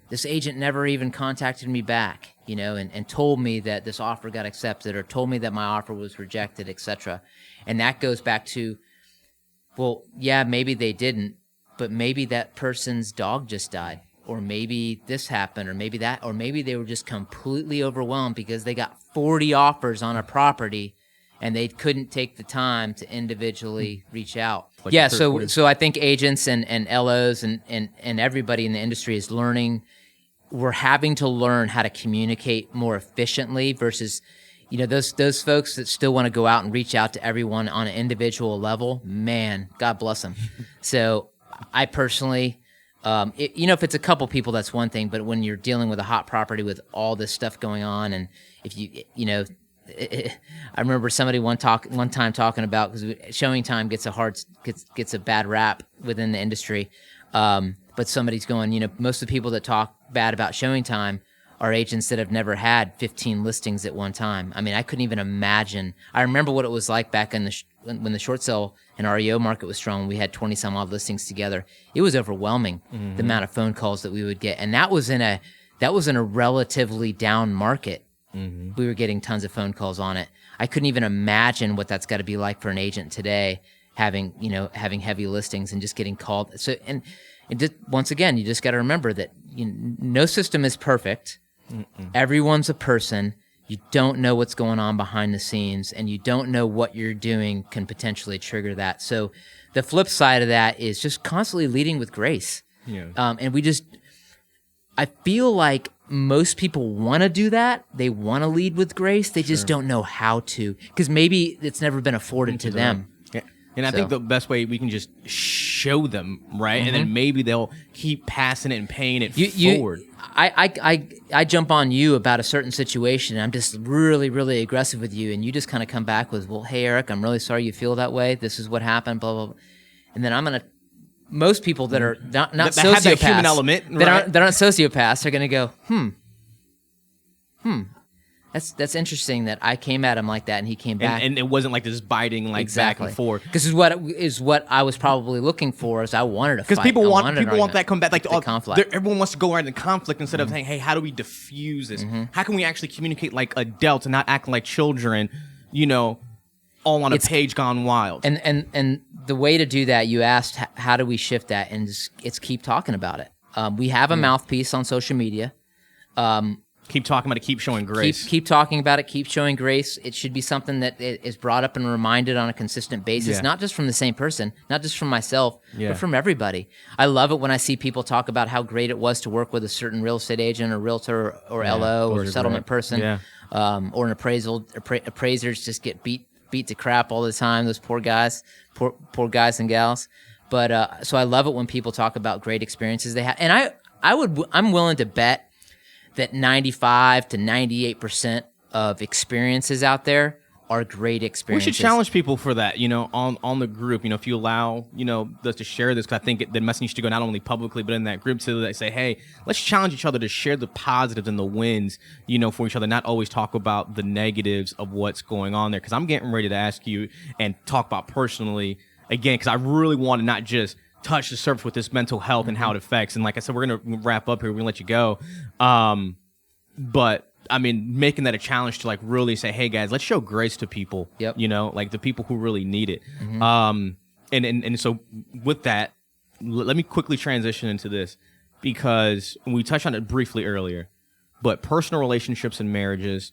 This agent never even contacted me back, and told me that this offer got accepted, or told me that my offer was rejected, etc. And that goes back to, well, yeah, maybe they didn't, but maybe that person's dog just died, or maybe this happened, or maybe that, or maybe they were just completely overwhelmed because they got 40 offers on a property and they couldn't take the time to individually reach out. Like yeah, so I think agents and LOs and everybody in the industry is learning. We're having to learn how to communicate more efficiently versus, those folks that still want to go out and reach out to everyone on an individual level. Man, God bless them. So I personally, if it's a couple people, that's one thing. But when you're dealing with a hot property with all this stuff going on, and if I remember somebody one time talking about, because showing time gets a bad rap within the industry. But somebody's going, most of the people that talk bad about showing time are agents that have never had 15 listings at one time. I mean, I couldn't even imagine. I remember what it was like back in when the short sale and REO market was strong. We had 20 some odd listings together. It was overwhelming, the amount of phone calls that we would get, and that was in a relatively down market. We were getting tons of phone calls on it. I couldn't even imagine what that's got to be like for an agent today, having heavy listings and just getting called. So and just, once again, you just got to remember that no system is perfect. Everyone's a person. You don't know what's going on behind the scenes, and you don't know what you're doing can potentially trigger that. So the flip side of that is just constantly leading with grace. Yeah. And I feel like most people want to do that. They want to lead with grace. They just don't know how to, because maybe it's never been afforded to them. Yeah. And I think the best way we can just show them, right? And then maybe they'll keep passing it and paying it forward. I jump on you about a certain situation, and I'm just really, really aggressive with you, and you just kind of come back with, well, hey, Aric, I'm really sorry you feel that way. This is what happened, blah, blah, blah. and then I'm gonna. Most people that are not that sociopaths, have that human element, right? that aren't sociopaths, are gonna go, That's interesting that I came at him like that and he came back. And it wasn't like this biting like back and forth. Because is what I was probably looking for. Is I wanted to fight. Because people want that combat, like the conflict. Everyone wants to go around in conflict instead of saying, "Hey, how do we diffuse this? How can we actually communicate like adults and not acting like children?" All on a page gone wild. And the way to do that, you asked, how do we shift that? And it's keep talking about it. We have a mouthpiece on social media. Keep talking about it. Keep showing grace. Keep talking about it. Keep showing grace. It should be something that is brought up and reminded on a consistent basis, not just from the same person, not just from myself, but from everybody. I love it when I see people talk about how great it was to work with a certain real estate agent or realtor or LO or settlement person, or an appraisers just get beat to crap all the time. Those poor guys and gals. But so I love it when people talk about great experiences they have, and I'm willing to bet that 95 to 98% of experiences out there are great experiences. We should challenge people for that, on the group. If you allow, us to share this, because I think the message needs to go not only publicly, but in that group so they say, hey, let's challenge each other to share the positives and the wins, for each other, not always talk about the negatives of what's going on there. Because I'm getting ready to ask you and talk about personally, again, because I really want to not just touch the surface with this mental health and how it affects. And like I said, we're going to wrap up here. We're going to let you go. But I mean, making that a challenge to like really say, hey guys, let's show grace to people, like the people who really need it. And so with that, let me quickly transition into this, because we touched on it briefly earlier, but personal relationships and marriages,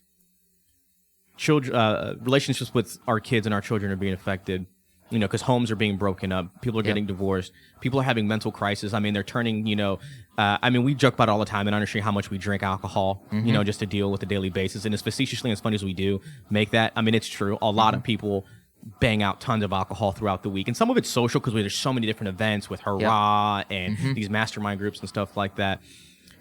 children, relationships with our kids and our children are being affected. Because homes are being broken up, people are getting divorced, people are having mental crisis. I mean, they're turning, we joke about it all the time and understand how much we drink alcohol, just to deal with the daily basis. And as facetiously and as funny as we do make that, I mean, it's true. A lot of people bang out tons of alcohol throughout the week. And some of it's social because there's so many different events with Hurrah and these mastermind groups and stuff like that.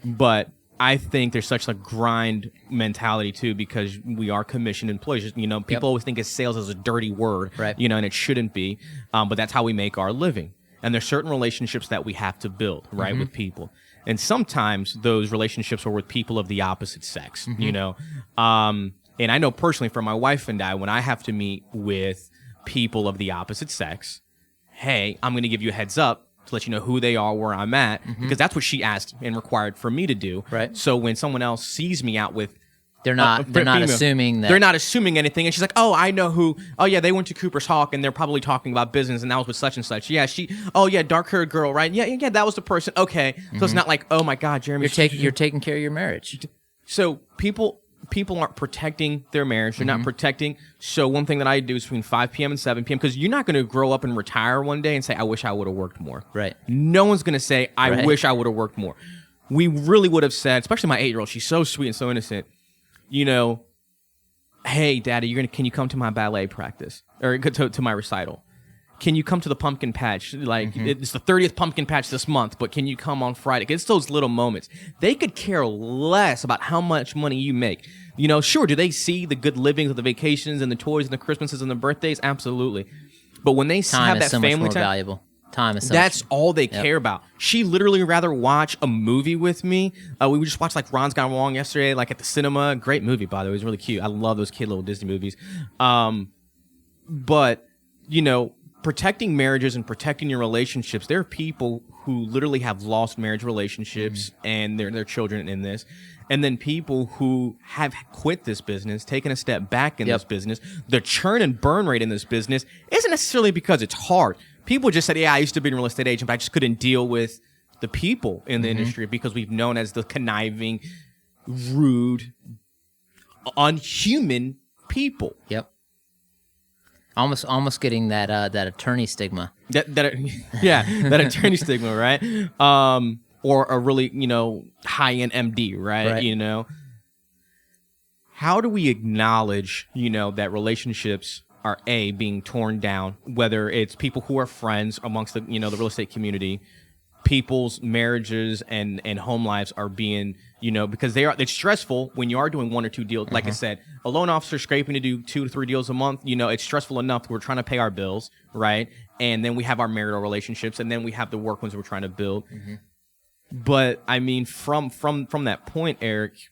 But I think there's such a grind mentality too, because we are commissioned employees. People always think of sales as a dirty word, right? And it shouldn't be. But that's how we make our living. And there's certain relationships that we have to build, right, with people. And sometimes those relationships are with people of the opposite sex, And I know personally for my wife and I, when I have to meet with people of the opposite sex, hey, I'm going to give you a heads up to let you know who they are, where I'm at, because that's what she asked and required for me to do. Right. So when someone else sees me out with, they're not assuming that. They're not assuming anything, and she's like, "Oh, I know who. Oh yeah, they went to Cooper's Hawk, and they're probably talking about business, and that was with such and such. Yeah, Oh yeah, dark-haired girl, right? Yeah, that was the person. Okay, so it's not like, oh my God, Jeremy, you're taking care of your marriage. So people aren't protecting their marriage. They're not protecting. So one thing that I do is between 5 p.m. and 7 p.m. because you're not going to grow up and retire one day and say, I wish I would have worked more. Right. No one's going to say, I wish I would have worked more. We really would have said, especially my 8-year-old, she's so sweet and so innocent, hey, Daddy, can you come to my ballet practice or to my recital? Can you come to the pumpkin patch? Like, it's the 30th pumpkin patch this month, but can you come on Friday? It's those little moments. They could care less about how much money you make. Sure, do they see the good livings of the vacations and the toys and the Christmases and the birthdays? Absolutely. But when they have that family time, more valuable. Time is so that's all they care about. She literally would rather watch a movie with me. We just watched like Ron's Gone Wrong yesterday, like at the cinema. Great movie, by the way. It was really cute. I love those kid little Disney movies. But, protecting marriages and protecting your relationships, there are people who literally have lost marriage relationships and their children in this. And then people who have quit this business, taken a step back in this business. The churn and burn rate in this business isn't necessarily because it's hard. People just said, yeah, I used to be a real estate agent, but I just couldn't deal with the people in the industry because we've known as the conniving, rude, unhuman people. Yep. Almost getting that attorney stigma. That attorney stigma, right? Or a really, high-end MD, right? How do we acknowledge, that relationships are being torn down, whether it's people who are friends amongst the, the real estate community, people's marriages and home lives are being, because it's stressful when you are doing 1 or 2 deals. Like I said, a loan officer scraping to do 2 to 3 deals a month, it's stressful enough. We're trying to pay our bills, right? and then we have our marital relationships, and then we have the work ones we're trying to build. But I mean, from that point, Aric,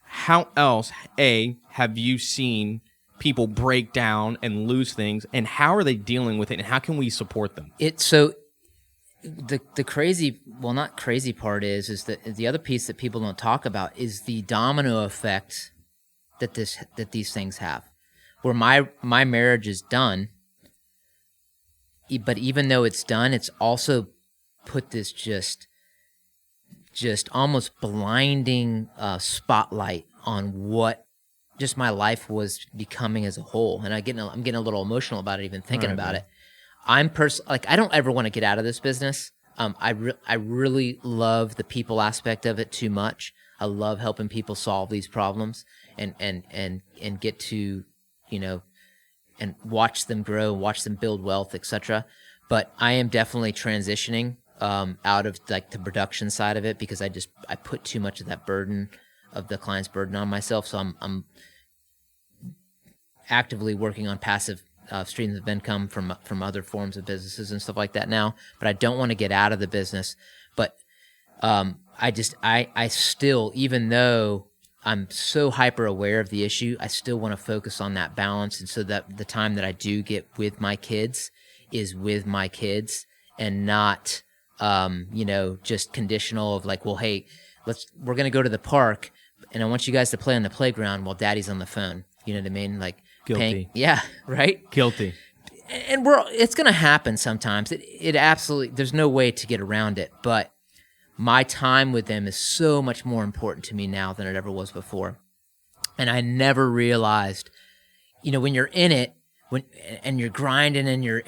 how else have you seen people break down and lose things, and how are they dealing with it, and how can we support them? The crazy, well, not crazy part is that the other piece that people don't talk about is the domino effect that these things have. Where my marriage is done, but even though it's done, it's also put this just almost blinding spotlight on what just my life was becoming as a whole. And I'm getting a little emotional about it, even thinking about it. I don't ever want to get out of this business. I really love the people aspect of it too much. I love helping people solve these problems and get to, and watch them grow, watch them build wealth, etc. But I am definitely transitioning out of like the production side of it, because I put too much of that burden of the client's burden on myself. So I'm actively working on passive streams of income from other forms of businesses and stuff like that now. But I don't want to get out of the business. But I still, even though I'm so hyper aware of the issue, I still want to focus on that balance. And so that the time that I do get with my kids is with my kids, and not, just conditional of like, well, hey, we're going to go to the park and I want you guys to play on the playground while daddy's on the phone. You know what I mean? Like, Guilty. Yeah. Right. Guilty. And it's going to happen sometimes. It absolutely, there's no way to get around it, but my time with them is so much more important to me now than it ever was before. And I never realized, when you're in it, and you're grinding and you're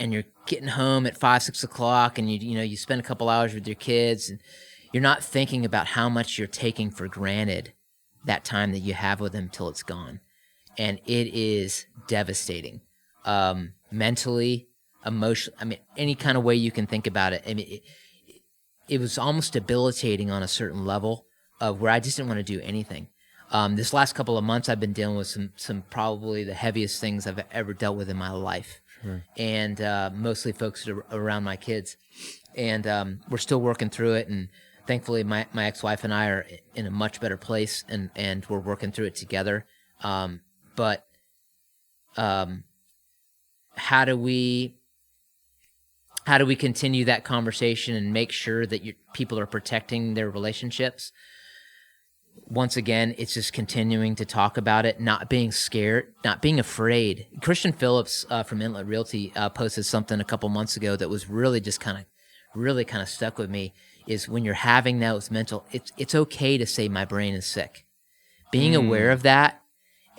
getting home at 5-6 o'clock, and you spend a couple hours with your kids, and you're not thinking about how much you're taking for granted that time that you have with them till it's gone. And it is devastating, mentally, emotionally. I mean, any kind of way you can think about it. I mean, it was almost debilitating on a certain level of where I just didn't want to do anything. This last couple of months, I've been dealing with some probably the heaviest things I've ever dealt with in my life. Sure. And mostly focused around my kids. And we're still working through it. And thankfully, my ex-wife and I are in a much better place, and we're working through it together. But how do we continue that conversation and make sure that people are protecting their relationships? Once again, it's just continuing to talk about it, not being scared, not being afraid. Christian Phillips from Inlet Realty posted something a couple months ago that was really just kind of stuck with me. Is when you're having those mental, it's okay to say my brain is sick. Being aware of that,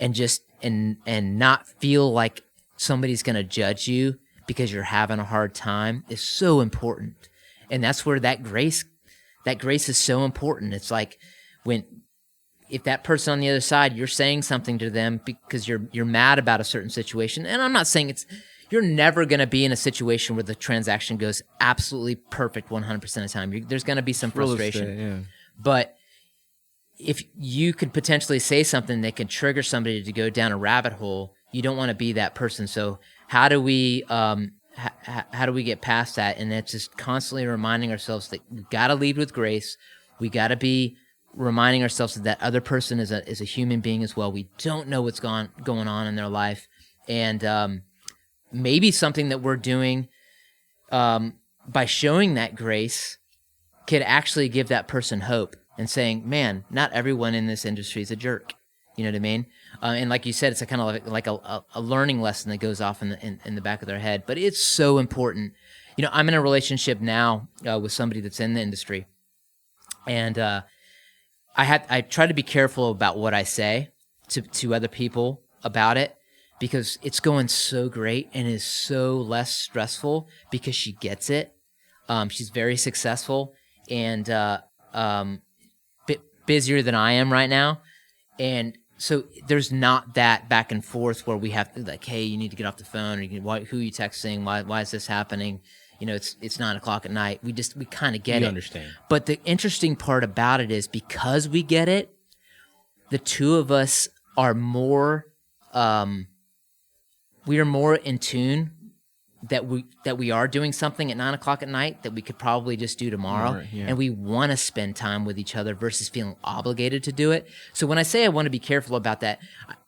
and just and not feel like somebody's going to judge you because you're having a hard time is so important. And that's where that grace is so important. It's like if that person on the other side, you're saying something to them because you're mad about a certain situation. And I'm not saying you're never going to be in a situation where the transaction goes absolutely perfect 100% of the time. There's going to be some frustration. Yeah. But if you could potentially say something that could trigger somebody to go down a rabbit hole, you don't want to be that person. So how do we get past that? And it's just constantly reminding ourselves that we got to lead with grace. We got to be reminding ourselves that other person is a human being as well. We don't know what's going on in their life, and maybe something that we're doing by showing that grace could actually give that person hope and saying, "Man, not everyone in this industry is a jerk." You know what I mean? And like you said, it's a kind of like a learning lesson that goes off in the back of their head. But it's so important. I'm in a relationship now with somebody that's in the industry, and I try to be careful about what I say to other people about it, because it's going so great and is so less stressful because she gets it. She's very successful and bit busier than I am right now. And so there's not that back and forth where we have to like, hey, you need to get off the phone, or who are you texting? Why is this happening? It's 9 o'clock at night. We kind of get it. You understand. But the interesting part about it is because we get it, the two of us are more, we are more in tune that we are doing something at 9:00 at night that we could probably just do tomorrow, Right, yeah. and we want to spend time with each other versus feeling obligated to do it. So when I say I want to be careful about that,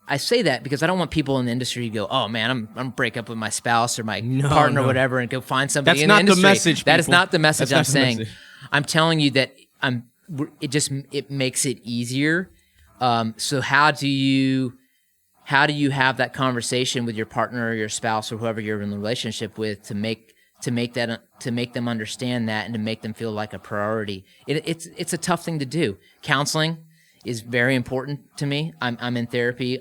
I say that because I don't want people in the industry to go, "Oh man, I'm gonna break up with my spouse or my partner or whatever and go find somebody That's in not the industry." the message, That is people. not the message That's I'm not the saying. message. I'm telling you that it makes it easier. So how do you have that conversation with your partner or your spouse or whoever you're in a relationship with to make them understand that and to make them feel like a priority? It's a tough thing to do. Counseling is very important to me. I'm in therapy,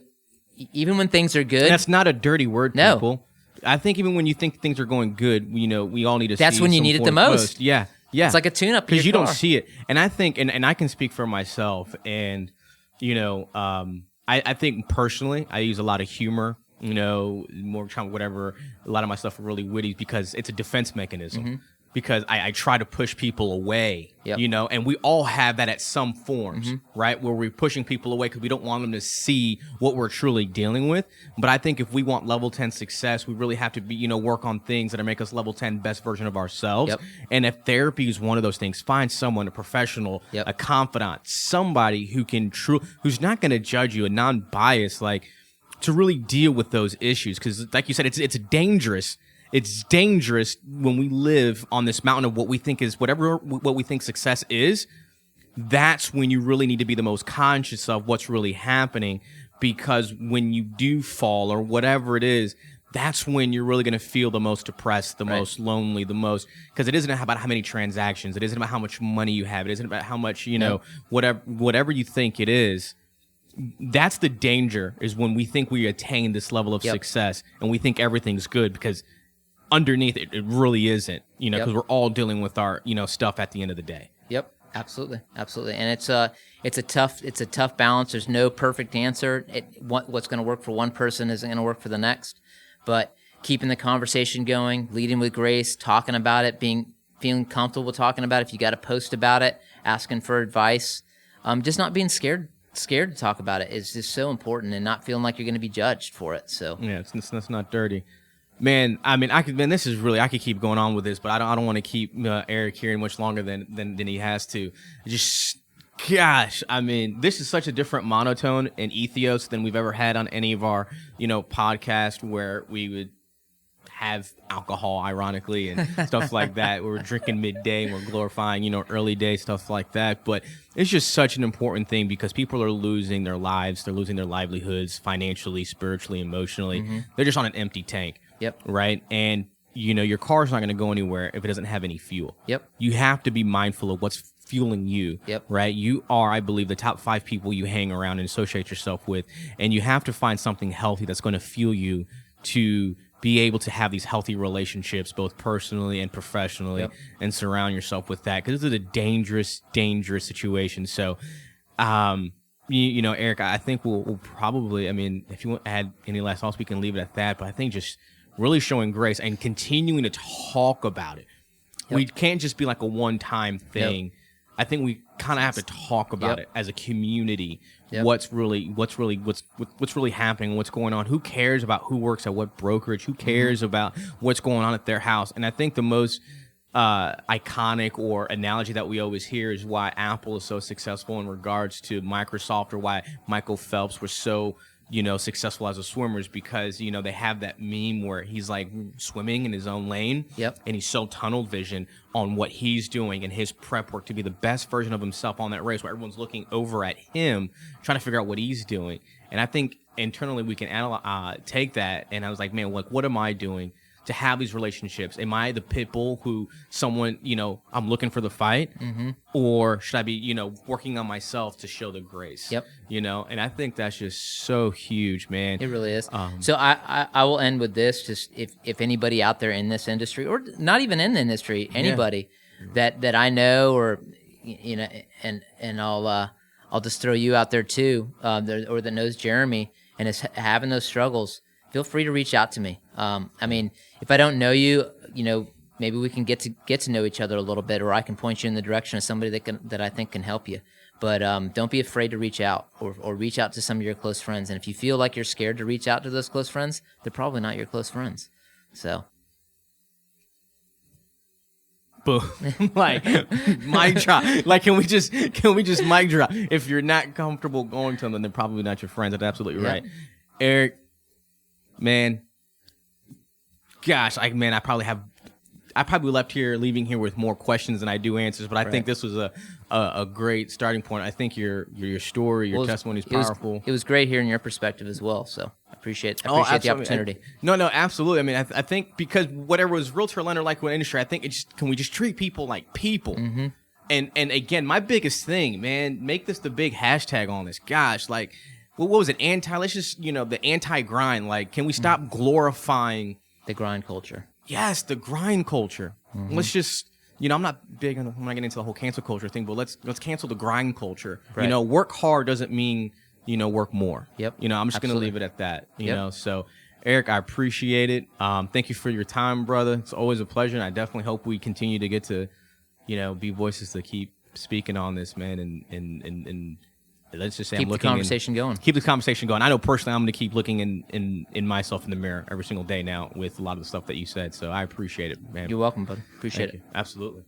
even when things are good. That's not a dirty word, No. people. I think even when you think things are going good, we all need to. That's see when you some need it form the of most. post. Yeah. It's like a tune-up in because your you don't car. see it. And I think, and I can speak for myself, and I think personally, I use a lot of humor. More whatever. A lot of my stuff are really witty because it's a defense mechanism. Mm-hmm. Because I try to push people away, Yep. and we all have that at some forms, Mm-hmm. right? Where we're pushing people away because we don't want them to see what we're truly dealing with. But I think if we want level 10 success, we really have to be, work on things that make us level 10 best version of ourselves. Yep. And if therapy is one of those things, find someone, a professional, Yep. a confidant, somebody who can who's not going to judge you, a non-biased, to really deal with those issues. Because like you said, it's dangerous. It's dangerous when we live on this mountain of what we think is what we think success is. That's when you really need to be the most conscious of what's really happening, because when you do fall or whatever it is, that's when you're really going to feel the most depressed, the most lonely, the most, because it isn't about how many transactions. It isn't about how much money you have. It isn't about how much, whatever you think it is. That's the danger, is when we think we attain this level of success and we think everything's good, because underneath it really isn't, because we're all dealing with our, stuff at the end of the day. Yep, absolutely, and it's a tough balance. There's no perfect answer. What's going to work for one person isn't going to work for the next, but keeping the conversation going, leading with grace, talking about it, feeling comfortable talking about it. If you got to post about it, asking for advice, just not being scared to talk about it is just so important, and not feeling like you're going to be judged for it. So yeah, it's not dirty. Man, I mean, I could keep going on with this, but I don't want to keep Aric here much longer than he has to. Gosh, I mean, this is such a different monotone and ethos than we've ever had on any of our, podcasts, where we would have alcohol, ironically, and stuff like that. We're drinking midday and we're glorifying, early day stuff like that. But it's just such an important thing, because people are losing their lives. They're losing their livelihoods financially, spiritually, emotionally. Mm-hmm. They're just on an empty tank. Yep. Right. And, your car's not going to go anywhere if it doesn't have any fuel. Yep. You have to be mindful of what's fueling you. Yep. Right. You are, I believe, the top 5 people you hang around and associate yourself with. And you have to find something healthy that's going to fuel you to be able to have these healthy relationships, both personally and professionally, and surround yourself with that. Because this is a dangerous, dangerous situation. So, Aric, I think we'll probably, if you want to add any last thoughts, we can leave it at that. But I think just really showing grace and continuing to talk about it. Yep. We can't just be like a one-time thing. Yep. I think we kind of have to talk about it as a community. Yep. What's really happening, what's going on. Who cares about who works at what brokerage? Who cares about what's going on at their house? And I think the most iconic or analogy that we always hear is why Apple is so successful in regards to Microsoft, or why Michael Phelps was so successful as a swimmer, is because they have that meme where he's like swimming in his own lane, and he's so tunnel vision on what he's doing and his prep work to be the best version of himself on that race, where everyone's looking over at him trying to figure out what he's doing. And I think internally we can take that, and I was like, man, what am I doing to have these relationships? Am I the pit bull who someone, I'm looking for the fight, or should I be, working on myself to show the grace? Yep. And I think that's just so huge, man. It really is. So I will end with this. Just if anybody out there in this industry, or not even in the industry, anybody that I know, or and I'll just throw you out there too, or that knows Jeremy and is having those struggles, feel free to reach out to me. If I don't know you, maybe we can get to know each other a little bit, or I can point you in the direction of somebody that I think can help you. But don't be afraid to reach out, or reach out to some of your close friends. And if you feel like you're scared to reach out to those close friends, they're probably not your close friends. So boom, like mic drop. Like, can we just mic drop? If you're not comfortable going to them, then they're probably not your friends. That's absolutely right. Aric, man, gosh, I probably leaving here with more questions than I do answers, but I think this was a great starting point. I think your story, your testimony is powerful. It was great hearing your perspective as well. So I appreciate the opportunity. No, absolutely. I mean, I think because whatever was realtor lender like with industry, I think can we just treat people like people? Mm-hmm. And again, my biggest thing, man, make this the big hashtag on this. Gosh, like, what was it? Let's just, the anti-grind. Like, can we stop glorifying the grind culture? Yes, the grind culture. Mm-hmm. Let's just, I'm not getting into the whole cancel culture thing, but let's cancel the grind culture. Right. Work hard doesn't mean, work more. Yep. I'm just going to leave it at that, So, Aric, I appreciate it. Thank you for your time, brother. It's always a pleasure, and I definitely hope we continue to get to, be voices to keep speaking on this, man, and let's just say keep the conversation going. Keep the conversation going. I know personally I'm going to keep looking in myself in the mirror every single day now with a lot of the stuff that you said. So I appreciate it, man. You're welcome, buddy. Appreciate it. Absolutely.